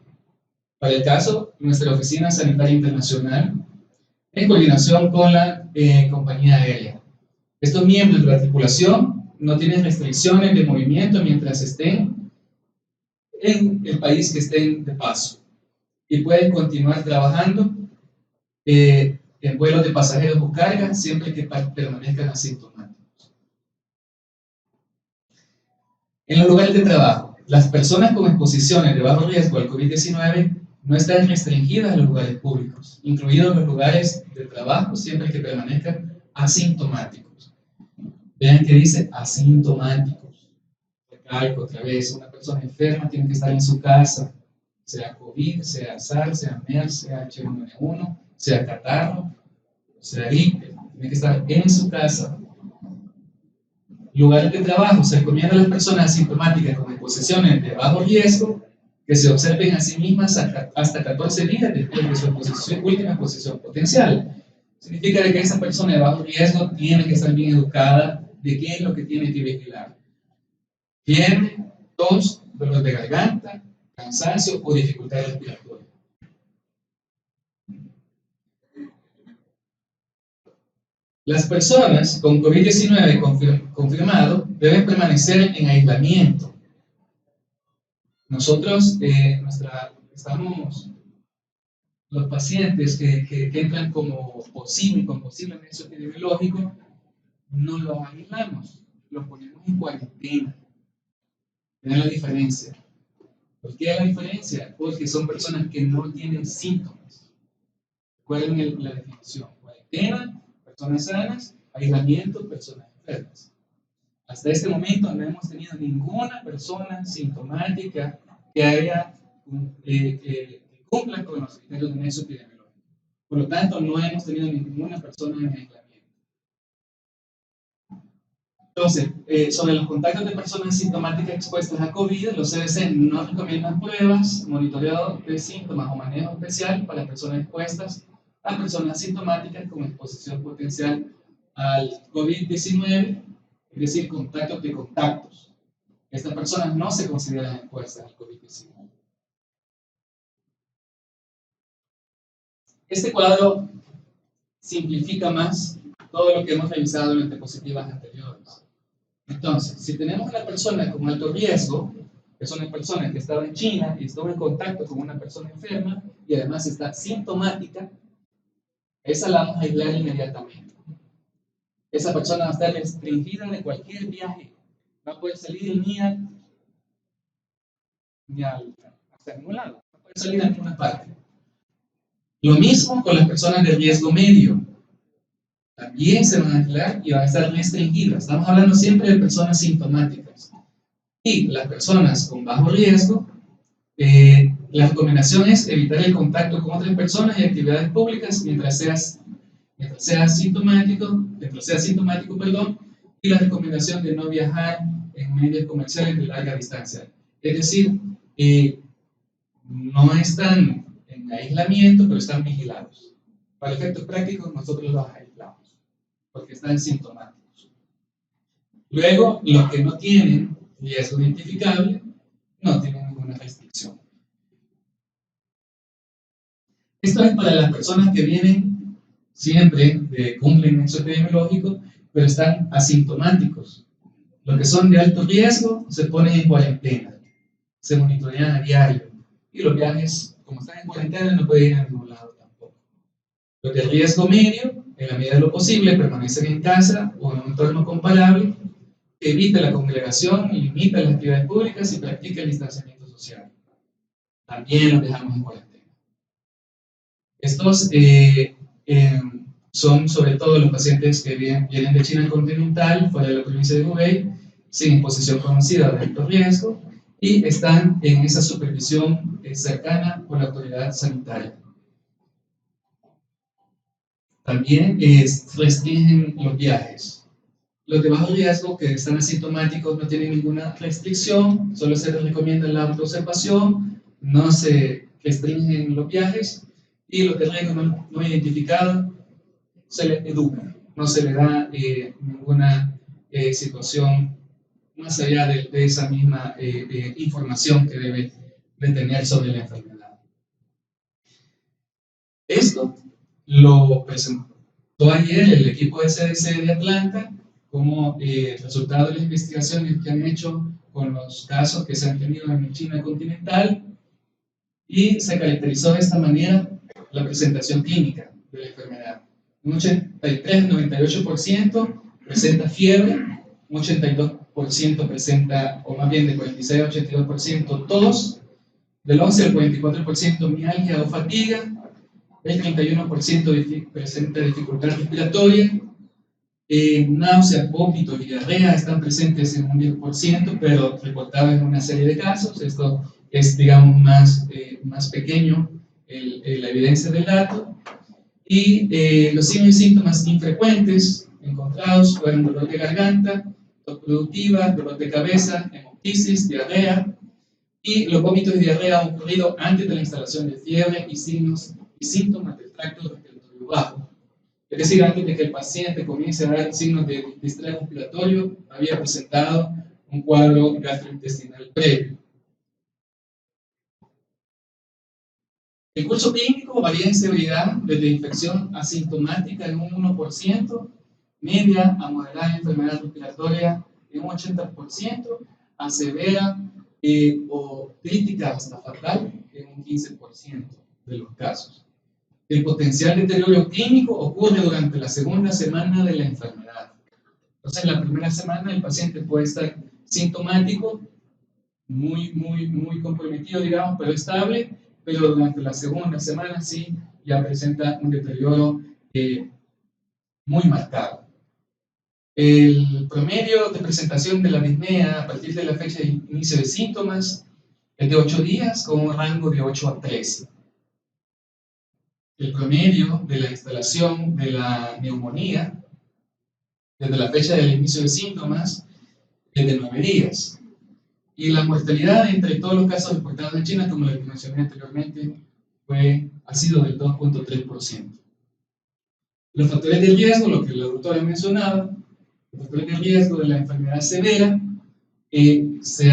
Para el caso, nuestra Oficina Sanitaria Internacional, en coordinación con la compañía aérea. Estos miembros de la tripulación no tienen restricciones de movimiento mientras estén en el país que estén de paso y pueden continuar trabajando en vuelos de pasajeros o carga siempre que permanezcan asintomáticos. En los lugares de trabajo, las personas con exposiciones de bajo riesgo al COVID-19 no están restringidas a los lugares públicos, incluidos los lugares de trabajo siempre que permanezcan asintomáticos. Vean que dice asintomáticos. Recalco otra vez, una persona enferma tiene que estar en su casa, sea COVID, sea SARS, sea MERS, sea H1N1, sea catarro, sea gripe, tiene que estar en su casa. Lugares de trabajo, se recomienda a las personas asintomáticas con exposiciones de bajo riesgo que se observen a sí mismas hasta 14 días después de su última exposición potencial. Significa que esa persona de bajo riesgo tiene que estar bien educada de qué es lo que tiene que vigilar. Fiebre, tos, dolor de garganta, cansancio o dificultad respiratoria. Las personas con COVID-19 confirmado deben permanecer en aislamiento. Nosotros, los pacientes que entran con posible nexo epidemiológico, no los aislamos, los ponemos en cuarentena. ¿Ven la diferencia? ¿Por qué la diferencia? Porque son personas que no tienen síntomas. Recuerden la definición: cuarentena, personas sanas; aislamiento, personas enfermas. Hasta este momento no hemos tenido ninguna persona sintomática que cumpla con los criterios de nexo epidemiológico. Por lo tanto, no hemos tenido ninguna persona en aislamiento. Entonces, sobre los contactos de personas sintomáticas expuestas a COVID, los CDC no recomiendan pruebas, monitoreo de síntomas o manejo especial para personas expuestas a personas sintomáticas con exposición potencial al COVID-19, es decir, contactos de contactos. Estas personas no se consideran expuestas al COVID-19. Este cuadro simplifica más todo lo que hemos revisado en las diapositivas anteriores. Entonces, si tenemos una persona con alto riesgo, que es una persona que estaba en China y estuvo en contacto con una persona enferma y además está sintomática, esa la vamos a aislar inmediatamente. esa persona va a estar restringida de cualquier viaje. No va a poder salir hasta ningún lado. No puede salir a ninguna parte. Lo mismo con las personas de riesgo medio. También se van a aislar y van a estar restringidas. Estamos hablando siempre de personas sintomáticas. Y las personas con bajo riesgo, la recomendación es evitar el contacto con otras personas y actividades públicas mientras sea sintomático, y la recomendación de no viajar en medios comerciales de larga distancia. Es decir, no están en aislamiento, pero están vigilados. Para efectos prácticos, nosotros los aislamos, porque están sintomáticos. Luego, los que no tienen riesgo identificable, no tienen ninguna restricción. Esto es para las personas que vienen siempre, cumplen nexo epidemiológico, pero están asintomáticos. Los que son de alto riesgo se ponen en cuarentena, se monitorean a diario, y los viajes, como están en cuarentena, no pueden ir a ningún lado tampoco. Los de riesgo medio, en la medida de lo posible, permanecen en casa o en un entorno comparable, que evite la congregación, limita las actividades públicas y practica el distanciamiento social. También los dejamos en cuarentena. Estos son sobre todo los pacientes que vienen de China continental, fuera de la provincia de Hubei, sin exposición conocida de alto riesgo, y están en esa supervisión cercana por la autoridad sanitaria. También restringen los viajes. Los de bajo riesgo, que están asintomáticos, no tienen ninguna restricción, solo se les recomienda la autoobservación, no se restringen los viajes, y los de riesgo no identificados se les educa, no se les da ninguna situación más allá de esa misma información que debe de tener sobre la enfermedad. Esto lo presentó ayer el equipo de CDC de Atlanta como resultado de las investigaciones que han hecho con los casos que se han tenido en China continental, y se caracterizó de esta manera la presentación clínica de la enfermedad. Un 83-98% presenta fiebre, un 82% presenta, o más bien de 46 a 82% tos, del 11 al 44% mialgia o fatiga, el 31% presenta dificultad respiratoria, náuseas, vómitos y diarrea están presentes en un 10%, pero reportados en una serie de casos. Esto es, digamos, más pequeño la evidencia del dato. Y los signos y síntomas infrecuentes encontrados fueron dolor de garganta, tos productiva, dolor de cabeza, hemoptisis, diarrea, y los vómitos y diarrea han ocurrido antes de la instalación de fiebre y signos y síntomas del tracto respiratorio bajo. Es decir, antes de que el paciente comience a dar signos de distrés respiratorio, había presentado un cuadro gastrointestinal previo. El curso clínico varía en severidad desde infección asintomática en un 1%, media a moderada enfermedad respiratoria en un 80%, a severa o crítica hasta fatal en un 15% de los casos. El potencial deterioro clínico ocurre durante la segunda semana de la enfermedad. Entonces, en la primera semana el paciente puede estar sintomático, muy comprometido, digamos, pero estable, pero durante la segunda semana sí ya presenta un deterioro muy marcado. El promedio de presentación de la disnea a partir de la fecha de inicio de síntomas es de 8 días con un rango de 8 a 13. El promedio de la instalación de la neumonía desde la fecha del inicio de síntomas es de 9 días. Y la mortalidad entre todos los casos reportados en China, como les mencioné anteriormente, ha sido del 2.3%. Los factores de riesgo, lo que la doctora mencionaba, los factores de riesgo de la enfermedad severa, se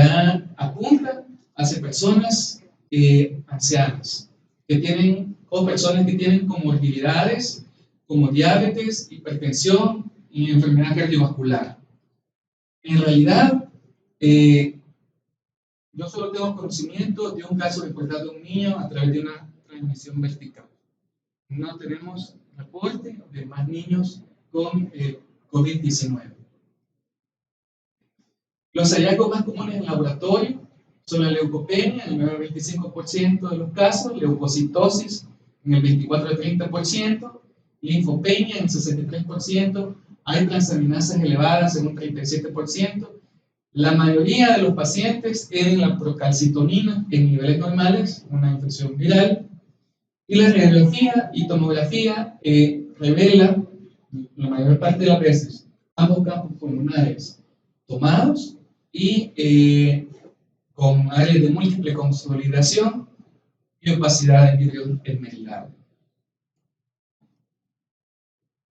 apunta hacia personas ancianas o personas que tienen comorbilidades como diabetes, hipertensión y enfermedad cardiovascular. En realidad, yo solo tengo conocimiento de un caso reportado de un niño a través de una transmisión vertical. No tenemos reporte de más niños con COVID-19. Los hallazgos más comunes en laboratorio son la leucopenia en el 9-25% de los casos, leucocitosis en el 24-30%, linfopenia en el 63%, hay transaminasas elevadas en un 37%. La mayoría de los pacientes tienen la procalcitonina en niveles normales, una infección viral, y la radiografía y tomografía revela, la mayor parte de las veces, ambos campos pulmonares tomados y con áreas de múltiple consolidación y opacidad en vidrio esmerilado.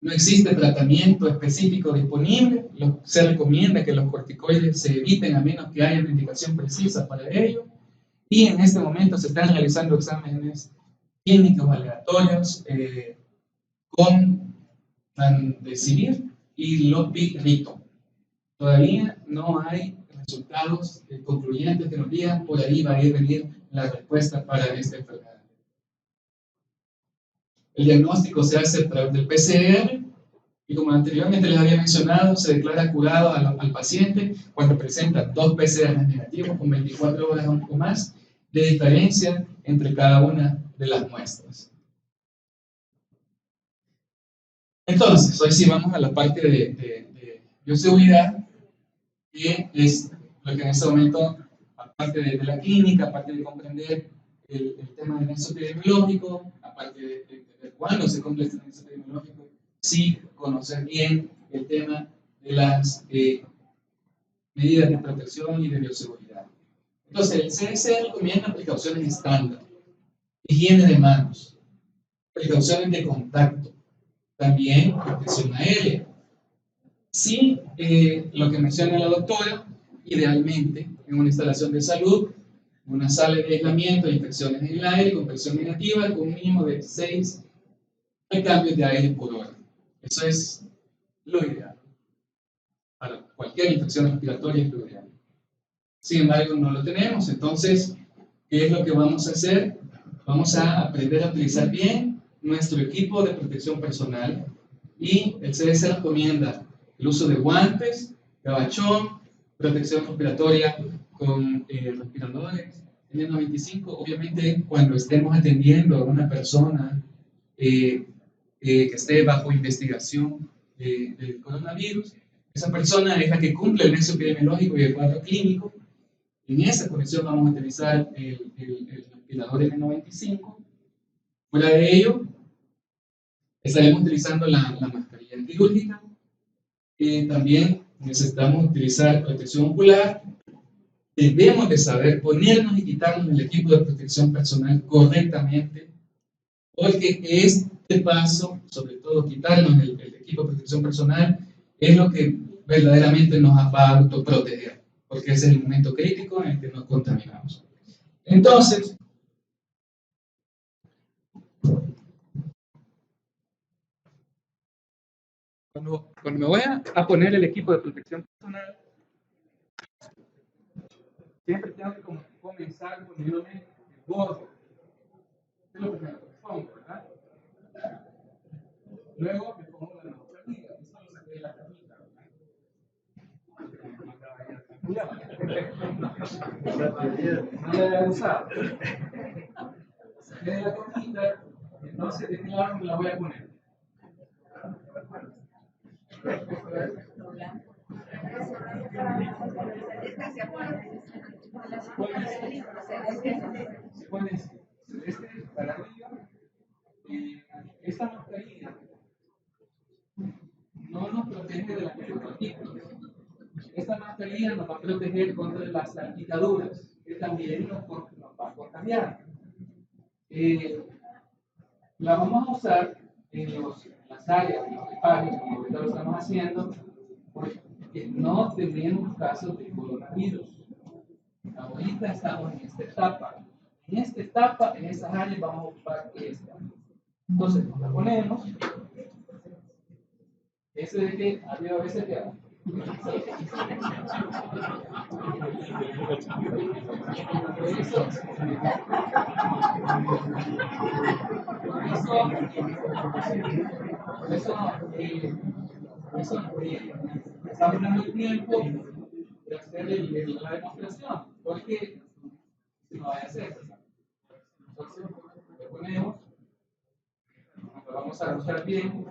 No existe tratamiento específico disponible. Se recomienda que los corticoides se eviten a menos que haya una indicación precisa para ello. Y en este momento se están realizando exámenes clínicos aleatorios con Remdesivir y Lopinavir. Todavía no hay resultados concluyentes que nos digan por ahí va a venir la respuesta para esta enfermedad. El diagnóstico se hace a través del PCR y, como anteriormente les había mencionado, se declara curado al paciente cuando presenta 2 PCR negativos con 24 horas o más de diferencia entre cada una de las muestras. Entonces, hoy sí vamos a la parte de bioseguridad, que es lo que en este momento, aparte de la clínica, aparte de comprender el tema del nexo epidemiológico, aparte de entender cuándo se cumple este nexo epidemiológico, sí conocer bien el tema de las medidas de protección y de bioseguridad. Entonces, el CDC recomienda precauciones estándar, higiene de manos, precauciones de contacto, también protección aérea. Sí, lo que menciona la doctora, idealmente en una instalación de salud, una sala de aislamiento de infecciones en el aire con presión negativa con un mínimo de 6 cambios de aire por hora. Eso es lo ideal. Para cualquier infección respiratoria es lo ideal. Sin embargo, no lo tenemos. Entonces, ¿qué es lo que vamos a hacer? Vamos a aprender a utilizar bien nuestro equipo de protección personal, y el CDC recomienda el uso de guantes, gabachón, protección respiratoria con respiradores, N95. Obviamente, cuando estemos atendiendo a una persona que esté bajo investigación del coronavirus, esa persona es la que cumple el nexo epidemiológico y el cuadro clínico. En esa condición vamos a utilizar el respirador N95. Fuera de ello, estaremos utilizando la mascarilla antiquirúrgica. También necesitamos utilizar protección ocular. Debemos de saber ponernos y quitarnos el equipo de protección personal correctamente, porque este paso, sobre todo quitarnos el equipo de protección personal, es lo que verdaderamente nos va a autoproteger, porque ese es el momento crítico en el que nos contaminamos. Entonces, cuando me voy a poner el equipo de protección personal, siempre tengo que comenzar poniéndome el gorro. Es lo primero que me pongo, ¿verdad? Luego me pongo la mascarilla. Eso lo saqué de la cajita, ¿verdad? No la había usado. Saqué de la cajita, entonces de qué lado me la voy a poner. Para arriba, esta mascarilla no nos protege de las micropartículas. Esta mascarilla nos va a proteger contra las salpicaduras, que también nos va a contagiar. La vamos a usar en las áreas, en los espacios, como ahorita lo estamos haciendo, porque no tenemos casos de coronavirus. Ahorita estamos en esta etapa. En esta etapa, en esas áreas, vamos a ocupar esta. Entonces, nos la ponemos. Ese de que arriba a veces queda. Por eso Por eso estamos dando el tiempo de hacer la demostración, porque no vaya a ser. Entonces, lo ponemos, lo vamos a usar bien.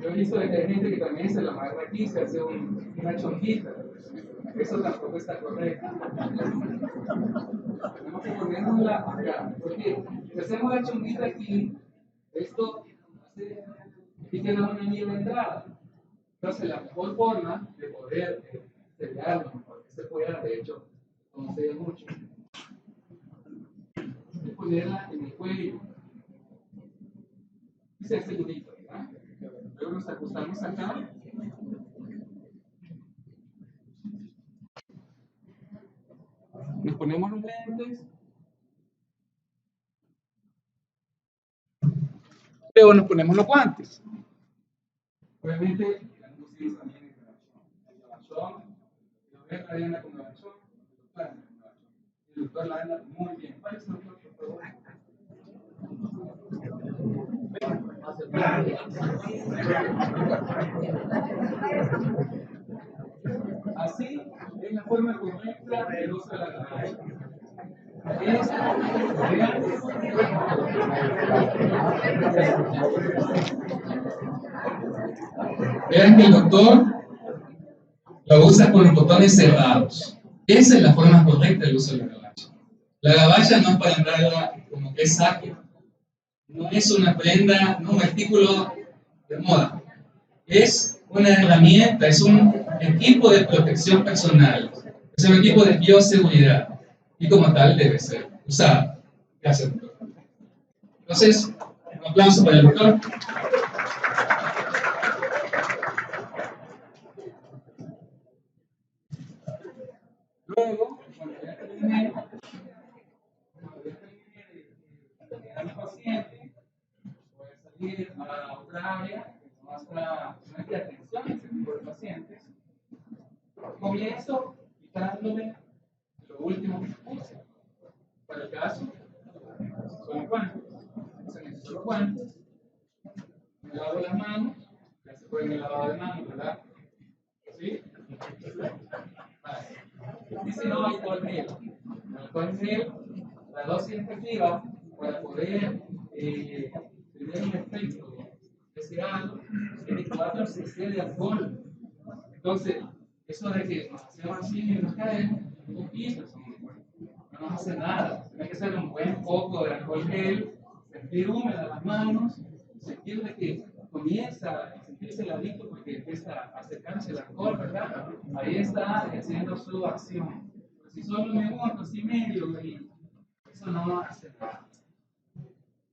Yo he visto que hay gente que también se la amarra aquí, se hace una chonquita. Eso tampoco está correcto. Tenemos que ponernosla acá. Porque si hacemos la chonquita aquí, esto hace que queda una mierda entrada. Entonces, la mejor forma de poder sellarlo, mejor que se pueda, de hecho, no se sella mucho, es ponerla en el cuello. Y se hace bonito, ¿verdad? Luego nos acostamos acá. Nos ponemos los lentes. Luego nos ponemos los guantes. Obviamente, la música también es el gabachón. Lo ve la Diana con gabachón. El doctor la anda muy bien. ¿Cuál es el doctor, por favor? Así es la forma correcta del uso de la gabachón. Vean que el doctor lo usa con los botones cerrados. Esa es la forma correcta del uso de la gabacha. La gabacha no es para andarla como que es saco. No es una prenda, no un artículo de moda. Es una herramienta, es un equipo de protección personal. Es un equipo de bioseguridad. Y como tal debe ser usado. Gracias, doctor. Entonces, un aplauso para el doctor. Luego, cuando ya terminé a mi paciente, voy a salir a otra área, no es de atención a ese tipo de pacientes. Comienzo quitándome lo último que puse. Para el caso, son los guantes. Se necesitan los guantes. Me lavo las manos, ya se puede el lavado de manos, ¿verdad? ¿Sí? Y si no, alcohol gel. Alcohol gel, la dosis efectiva para poder tener un efecto deseado es 24 cc de alcohol. Entonces, eso de que nos hacemos así y nos caemos, un poquito, no nos hace nada. Tiene que ser un buen poco de alcohol gel, sentir húmedas las manos, sentir de que comienza a sentirse el adicto porque empieza a acercarse el alcohol, ¿verdad? Ahí está haciendo su acción. Pero si solo me aguanto así medio, y eso no hace nada.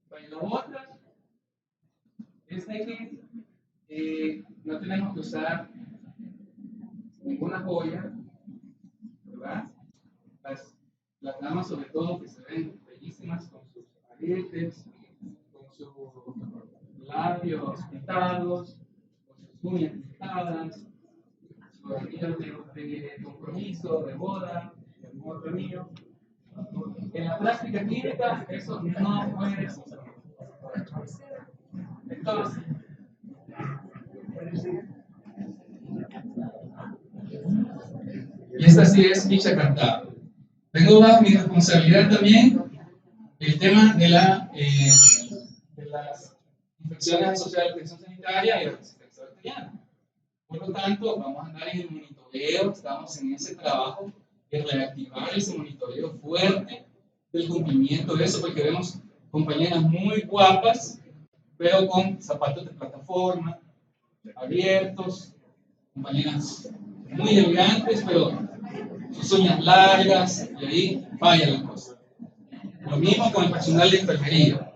Pues lo otro es de que no tenemos que usar ninguna joya, ¿verdad? Las damas, sobre todo, que se ven bellísimas con sus aretes, con sus labios pintados, con sus uñas pintadas, sus anillos de compromiso, de boda, de amor mío. En la práctica clínica, eso no puede suceder. Entonces, y esta sí es ficha cantada. Tengo bajo mi responsabilidad también el tema de las infecciones asociadas a la protección sanitaria y la resistencia bacteriana. Por lo tanto, vamos a andar en el monitoreo, estamos en ese trabajo de reactivar ese monitoreo fuerte del cumplimiento de eso, porque vemos compañeras muy guapas, pero con zapatos de plataforma, abiertos, compañeras muy elegantes, pero sus uñas largas, y ahí falla la cosa. Lo mismo con el personal de enfermería.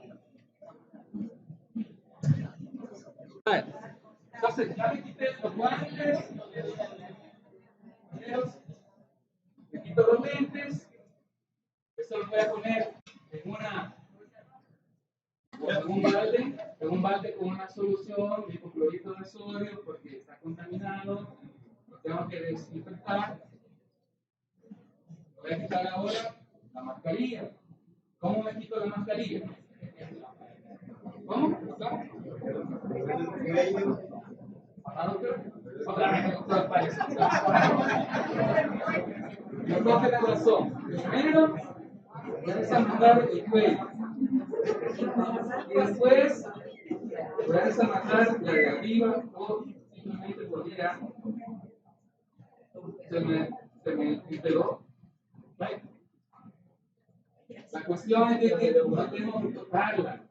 entonces ya me quité los guantes, me quito los lentes, esto lo voy a poner en una o en un balde con una solución de hipoclorito de sodio porque está contaminado, lo tengo que desinfectar. Voy a quitar ahora la mascarilla. ¿Cómo me quito la mascarilla? ¿Cómo? Yo creo que la razón. Primero, voy a desamarrar el cuello. Y después, voy a desamarrar la de arriba o simplemente podría. Se me pegó. La cuestión es de que no tengo que tocarla.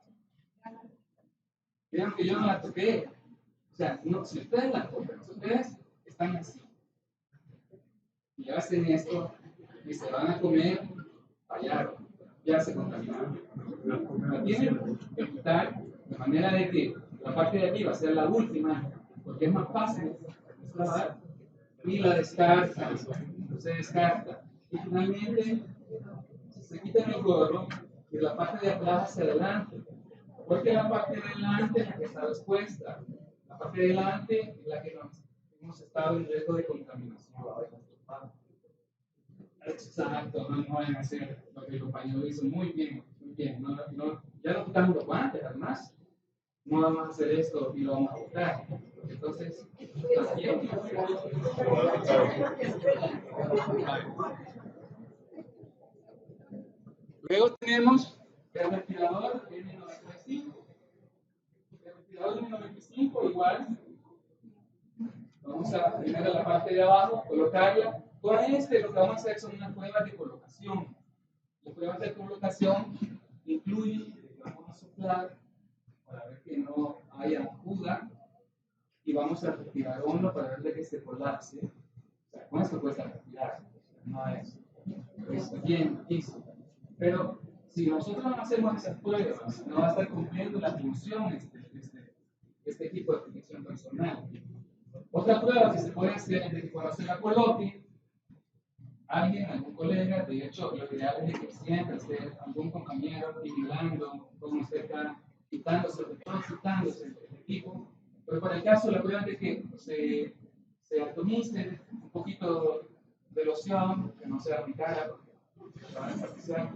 Vean que yo no la toqué. O sea, no, si ustedes la tocan, si ustedes están así y hacen esto y se van a comer, fallaron, ya se contaminaron. La tienen que quitar de manera de que la parte de arriba sea la última, porque es más fácil destrabar, y la descarta, se descarta. Y finalmente se quitan el gorro y la parte de atrás hacia adelante, porque la parte de adelante es la que está expuesta. La parte de adelante es la que hemos estado en riesgo de contaminación. Exacto, no van a hacer lo que el compañero hizo muy bien, muy bien. Ya no quitamos los guantes, además. No vamos a hacer esto y lo vamos a botar. Entonces, está bien. Luego tenemos el respirador N95. El respirador N95 igual. Vamos a primero la parte de abajo, colocarla. Con este lo que vamos a hacer son unas pruebas de colocación. Las pruebas de colocación incluyen que vamos a soplar para ver que no haya fuga y vamos a respirar hondo para ver de que se colapse. O sea, con esto cuesta respirar, no es bien difícil. Pero si nosotros no hacemos esas pruebas, no va a estar cumpliendo la función este equipo de protección personal. Otra prueba que se puede hacer es de que cuando se la coloque, algún colega, de hecho, lo ideal es que siempre esté algún compañero vigilando cómo usted está quitándose el equipo. Pero para el caso, la prueba es que se atomice un poquito de loción, que no sea mi cara, porque se va a enfatizar.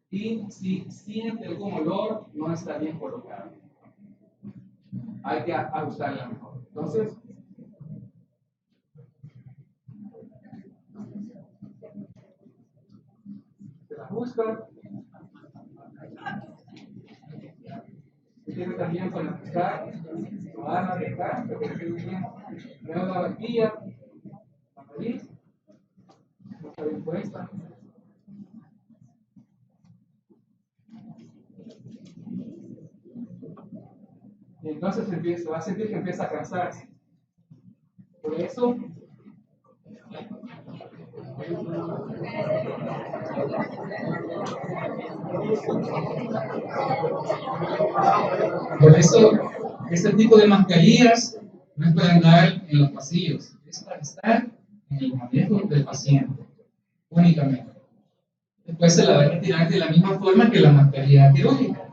Y si siente algún olor, no está bien colocado. Hay que ajustarla mejor. Entonces, se la ajusta. Se tiene también para ajustar. Lo van a dejar, pero que quede bien. Le da la barbilla, la nariz, no está bien puesta. Y entonces va a sentir que empieza a cansarse. Por eso, este tipo de mascarillas no es para andar en los pasillos, es para estar en el manejo del paciente, únicamente. Después se la va a retirar de la misma forma que la mascarilla quirúrgica.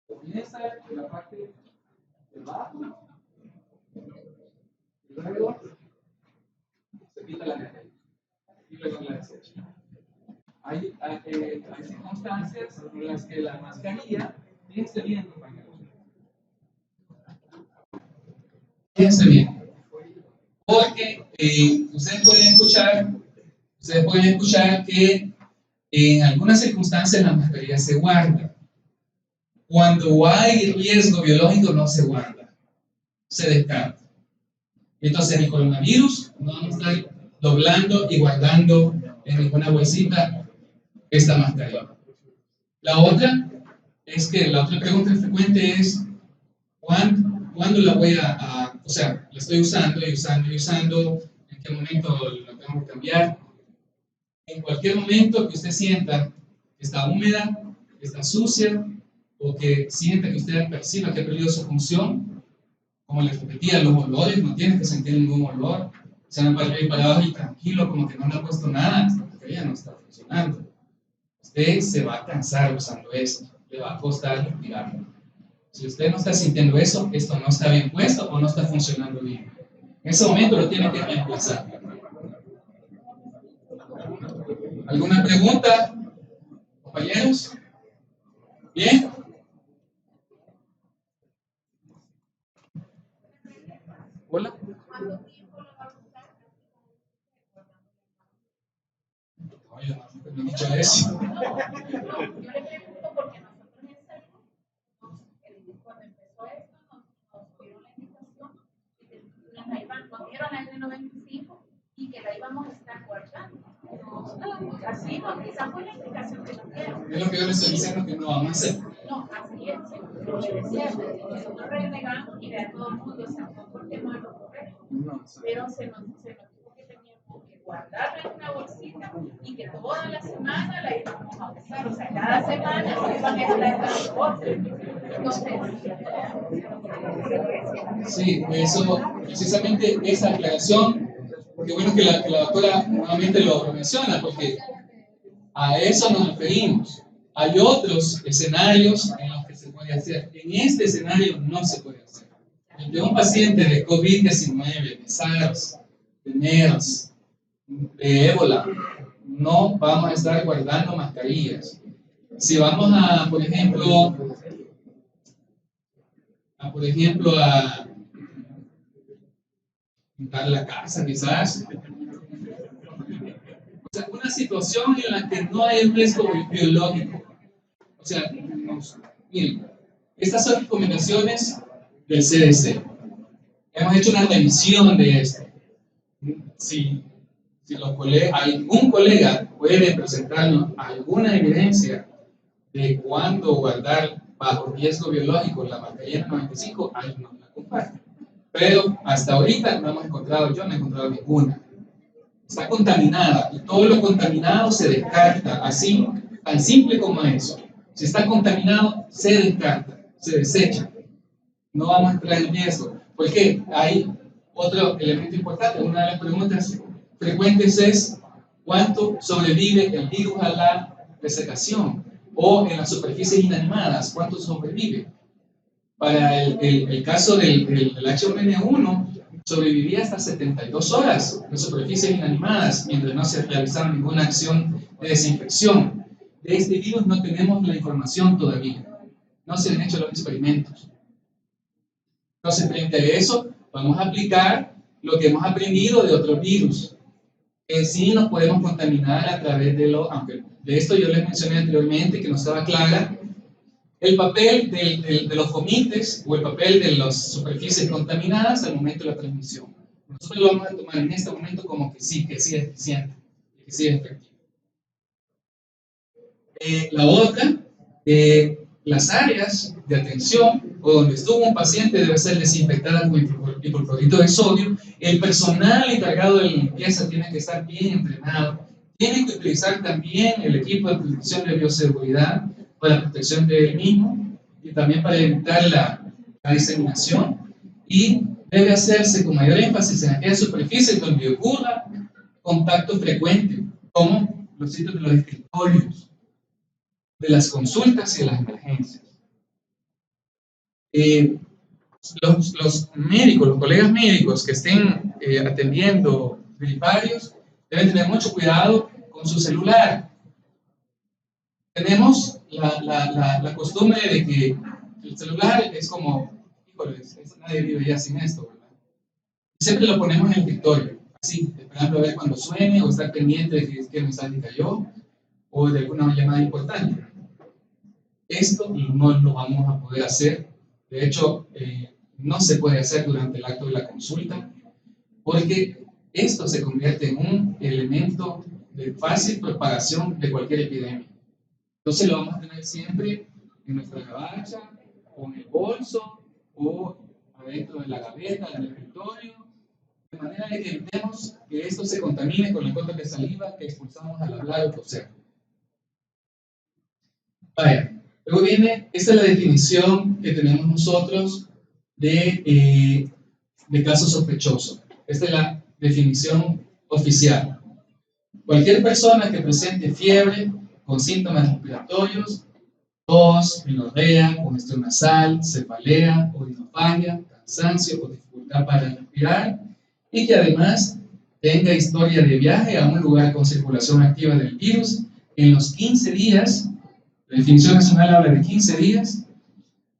Comienza en la parte de abajo y luego se quita la mascarilla y luego la desecha. Hay circunstancias en las que la mascarilla, fíjense bien, compañeros. Fíjense bien. Porque ustedes pueden escuchar que en algunas circunstancias la mascarilla se guarda. Cuando hay riesgo biológico no se guarda, se descarta. Entonces el coronavirus no vamos a estar doblando y guardando en ninguna bolsita esta mascarilla. La otra pregunta frecuente es ¿cuándo la voy o sea, la estoy usando y usando, en qué momento la tengo que cambiar? En cualquier momento que usted sienta que está húmeda, que está sucia, o que sienta que usted perciba que ha perdido su función, como les repetía, los olores, no tiene que sentir ningún olor, se van para arriba y para abajo y tranquilo, como que no le ha puesto nada, esta mascarilla no está funcionando. usted se va a cansar usando esto, le va a costar respirar. Si usted no está sintiendo eso, esto no está bien puesto o no está funcionando bien. En ese momento lo tiene que reemplazar. ¿Alguna pregunta, compañeros? ¿Bien? Hola. No, yo no he dicho eso. Yo le pregunto porque nosotros en salud, cuando empezó esto, nos dieron la indicación de que nos dieron la N95 y que la íbamos a estar guardando. Así, no, esa fue la indicación que nos dieron. Es lo que yo les estoy diciendo que no vamos a hacer. No, así es, lo que decía, nosotros renegamos y vea todo el mundo, o sea, no porque no es lo correcto, pero se nos dijo que teníamos que guardarla en una bolsita y que toda la semana la íbamos a usar, o sea, cada semana se iban a estar en las bolsas. Entonces, Sí, eso, precisamente esa aclaración, qué bueno que la doctora nuevamente lo menciona, porque a eso nos referimos. Hay otros escenarios en los que se puede hacer. En este escenario no se puede hacer. De un paciente de COVID-19, de SARS, de MERS, de ébola, no vamos a estar guardando mascarillas. Si vamos a, por ejemplo, a pintar la casa, quizás. O sea, una situación en la que no hay un riesgo biológico. O sea, miren, estas son recomendaciones del CDC. Hemos hecho una revisión de esto. Si algún colega puede presentarnos alguna evidencia de cuándo guardar bajo riesgo biológico la mascarilla N95, ahí nos la comparte. Pero hasta ahorita no hemos encontrado, yo no he encontrado ninguna. Está contaminada y todo lo contaminado se descarta, así, tan simple como eso. Si está contaminado, se descarta, se desecha. No vamos a entrar en riesgo. Porque hay otro elemento importante. Una de las preguntas frecuentes es ¿cuánto sobrevive el virus a la desecación? O en las superficies inanimadas, ¿cuánto sobrevive? Para el caso del H1N1, sobrevivía hasta 72 horas en superficies inanimadas mientras no se realizaba ninguna acción de desinfección. De este virus no tenemos la información todavía. No se han hecho los experimentos. Entonces, frente a eso, vamos a aplicar lo que hemos aprendido de otros virus. En sí nos podemos contaminar a través aunque de esto yo les mencioné anteriormente que no estaba clara, el papel de los fomites o el papel de las superficies contaminadas al momento de la transmisión. Nosotros lo vamos a tomar en este momento como que sí es eficiente, que sí es efectivo. La otra, las áreas de atención o donde estuvo un paciente debe ser desinfectada con hipoclorito de sodio. El personal encargado de la limpieza tiene que estar bien entrenado. Tiene que utilizar también el equipo de protección de bioseguridad para la protección de él mismo y también para evitar la diseminación. Y debe hacerse con mayor énfasis en aquellas superficies donde ocurra contacto frecuente, como los sitios de los escritorios, de las consultas y de las emergencias. Los médicos, los colegas médicos que estén atendiendo griparios deben tener mucho cuidado con su celular. Tenemos la costumbre de que el celular es como, híjole, nadie vive ya sin esto, ¿verdad? Siempre lo ponemos en el escritorio, así, esperando a ver cuando suene o estar pendiente de que el mensaje cayó o de alguna llamada importante. Esto no lo vamos a poder hacer. De hecho, no se puede hacer durante el acto de la consulta porque esto se convierte en un elemento de fácil propagación de cualquier epidemia. Entonces lo vamos a tener siempre en nuestra gabacha, o en el bolso, o adentro de la gaveta, del escritorio, de manera de que evitemos que esto se contamine con la gota de saliva que expulsamos al hablar o toser. Vaya, luego viene, esta es la definición que tenemos nosotros de caso sospechoso. Esta es la definición oficial. Cualquier persona que presente fiebre, con síntomas respiratorios, tos, rinorrea, congestión nasal, cefalea, orinofagia, cansancio o dificultad para respirar, y que además tenga historia de viaje a un lugar con circulación activa del virus en los 15 días, la definición nacional habla de 15 días,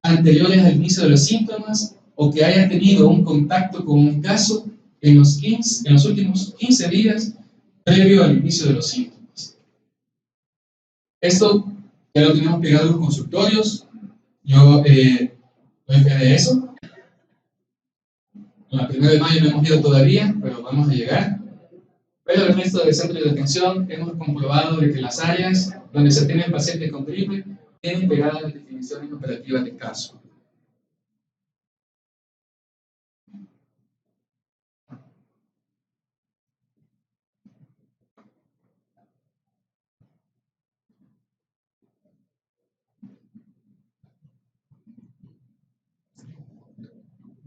anteriores al inicio de los síntomas, o que haya tenido un contacto con un caso en los últimos 15 días previo al inicio de los síntomas. Esto ya lo tenemos pegado en los consultorios. Yo doy fe de eso. La 1 de mayo no hemos ido todavía, pero vamos a llegar. Pero el resto del centro de detención hemos comprobado de que las áreas donde se tienen pacientes con gripe tienen pegadas las definiciones operativas de caso.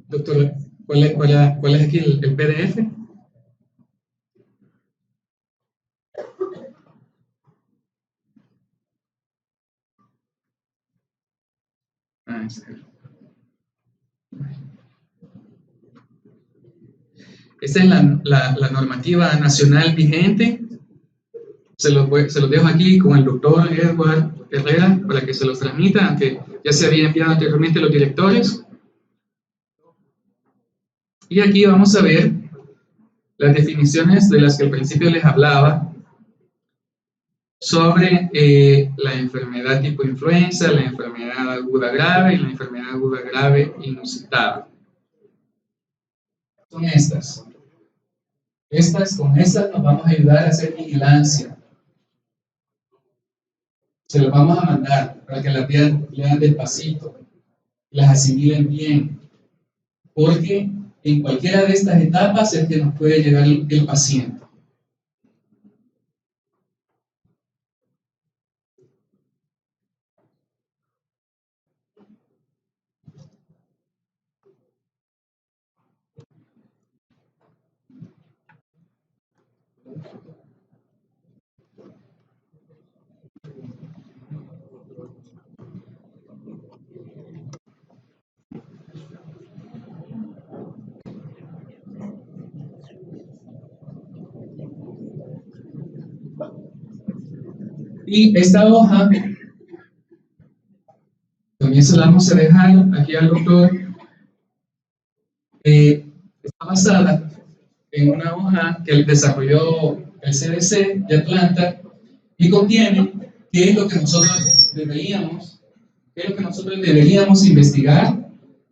Doctor, ¿cuál es aquí el PDF? Esta es la normativa nacional vigente. Se los dejo aquí con el doctor Edward Herrera para que se los transmita, aunque ya se había enviado anteriormente a los directores. Y aquí vamos a ver las definiciones de las que al principio les hablaba sobre la enfermedad tipo influenza, la enfermedad aguda grave y la enfermedad aguda grave inusitada. Son estas. Con estas nos vamos a ayudar a hacer vigilancia. Se las vamos a mandar para que las lean despacito, las asimilen bien, porque en cualquiera de estas etapas es que nos puede llegar el paciente. Y esta hoja también se la vamos a dejar aquí al doctor. Está basada en una hoja que desarrolló el CDC de Atlanta y contiene qué es lo que nosotros deberíamos investigar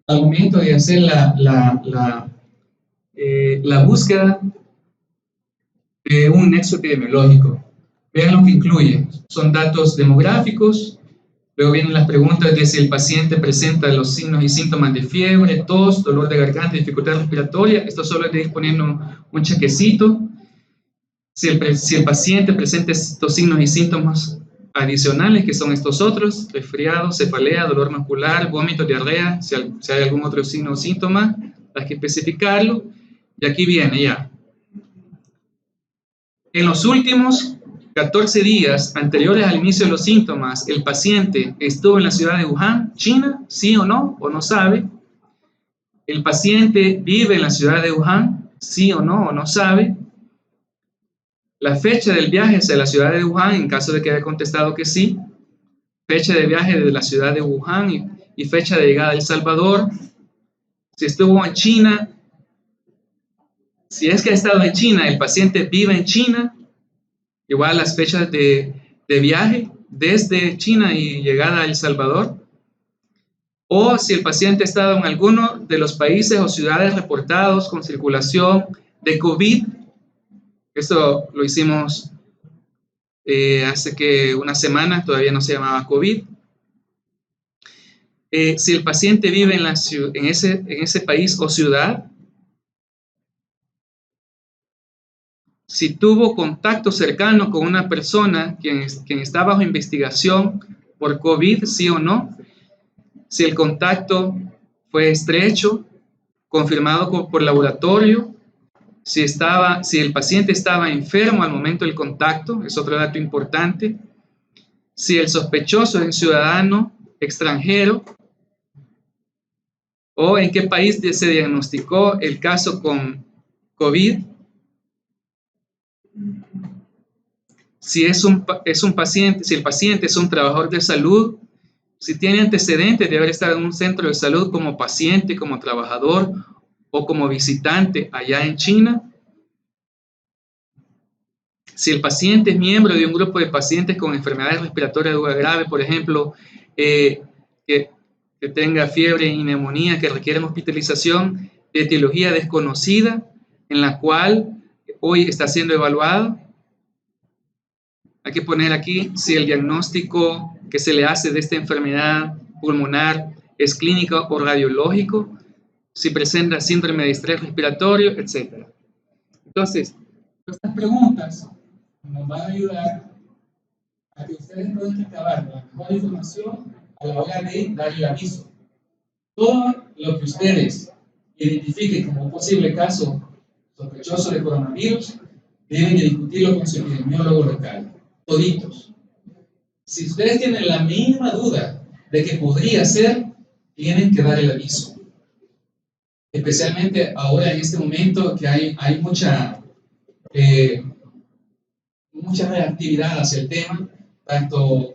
al momento de hacer la búsqueda de un nexo epidemiológico. Vean lo que incluye. Son datos demográficos, luego vienen las preguntas de si el paciente presenta los signos y síntomas de fiebre, tos, dolor de garganta, dificultad respiratoria. Esto solo es de ir poniendo un chequecito. Si el paciente presenta estos signos y síntomas adicionales, que son estos otros: resfriado, cefalea, dolor muscular, vómito, diarrea, si hay algún otro signo o síntoma, hay que especificarlo. Y aquí viene ya. En los últimos 14 días anteriores al inicio de los síntomas, el paciente estuvo en la ciudad de Wuhan, China, sí o no sabe. El paciente vive en la ciudad de Wuhan, sí o no sabe. La fecha del viaje hacia la ciudad de Wuhan, en caso de que haya contestado que sí. Fecha de viaje de la ciudad de Wuhan y fecha de llegada a El Salvador. Si estuvo en China, si es que ha estado en China, el paciente vive en China, igual las fechas de viaje desde China y llegada a El Salvador. O si el paciente ha estado en alguno de los países o ciudades reportados con circulación de COVID. Esto lo hicimos hace que una semana, todavía no se llamaba COVID. Si el paciente vive en ese país o ciudad, si tuvo contacto cercano con una persona quien está bajo investigación por COVID, sí o no, si el contacto fue estrecho, confirmado por laboratorio, si el paciente estaba enfermo al momento del contacto, es otro dato importante, si el sospechoso es un ciudadano extranjero o en qué país se diagnosticó el caso con COVID, si el paciente es un trabajador de salud, si tiene antecedentes de haber estado en un centro de salud como paciente, como trabajador o como visitante allá en China, si el paciente es miembro de un grupo de pacientes con enfermedades respiratorias graves, por ejemplo, que tenga fiebre y neumonía, que requieren hospitalización de etiología desconocida, en la cual hoy está siendo evaluado. Hay que poner aquí si el diagnóstico que se le hace de esta enfermedad pulmonar es clínico o radiológico, si presenta síndrome de estrés respiratorio, etc. Entonces, estas preguntas nos van a ayudar a que ustedes puedan recabar la mejor información a la hora de dar el aviso. Todo lo que ustedes identifiquen como un posible caso sospechoso de coronavirus, deben de discutirlo con su epidemiólogo local, toditos. Si ustedes tienen la mínima duda de que podría ser, tienen que dar el aviso. Especialmente ahora en este momento que hay mucha reactividad hacia el tema, tanto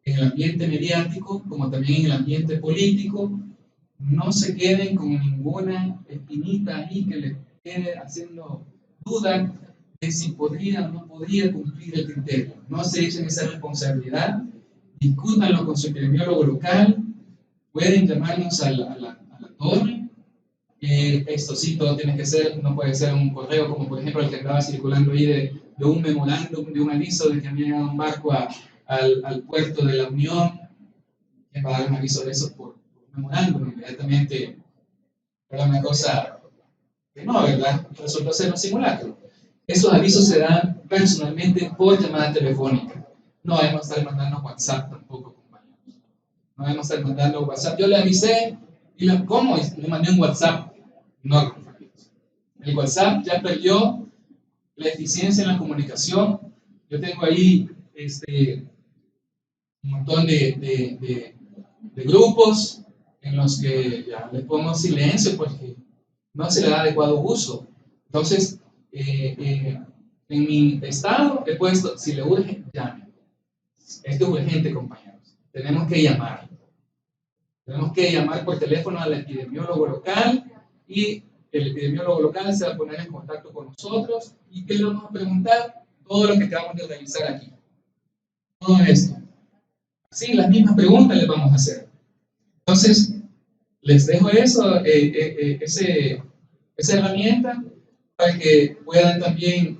en el ambiente mediático como también en el ambiente político. No se queden con ninguna espinita ahí que les quede haciendo duda de si podría o no podría cumplir el criterio. No se echen esa responsabilidad, discútanlo con su epidemiólogo local, pueden llamarnos a la torre. Esto sí, todo tiene que ser, no puede ser un correo como por ejemplo el que andaba circulando ahí de un memorándum, de un aviso de que había llegado un barco al puerto de la Unión. ¿Quién va a dar un aviso de eso por memorándum? Inmediatamente era una cosa que no, ¿verdad? Resultó ser un simulacro. Esos avisos se dan personalmente por llamada telefónica. No debemos estar mandando WhatsApp tampoco, compañeros. No debemos estar mandando WhatsApp. Yo le avisé y ¿cómo? Le mandé un WhatsApp. No, compañeros. El WhatsApp ya perdió la eficiencia en la comunicación. Yo tengo ahí un montón de grupos en los que ya les pongo silencio porque no se le da adecuado uso. Entonces, en mi estado he puesto, si le urge, llame. Esto es urgente, compañeros. Tenemos que llamar. Tenemos que llamar por teléfono al epidemiólogo local y el epidemiólogo local se va a poner en contacto con nosotros y que le vamos a preguntar todo lo que acabamos de realizar aquí. Todo esto. Sí, las mismas preguntas les vamos a hacer. Entonces, les dejo eso, esa herramienta para que puedan también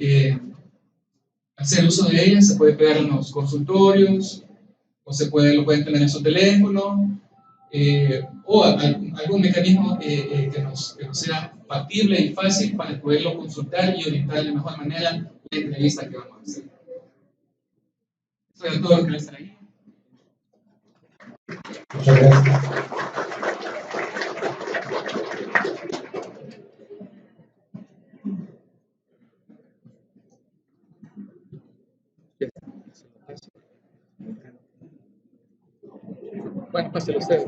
hacer uso de ella. Se puede pegar en los consultorios o lo pueden tener en su teléfono o algún mecanismo que nos sea factible y fácil para poderlo consultar y orientar de la mejor manera la entrevista que vamos a hacer. Eso es todo lo que les traía. Muchas gracias. Bueno, páselo usted.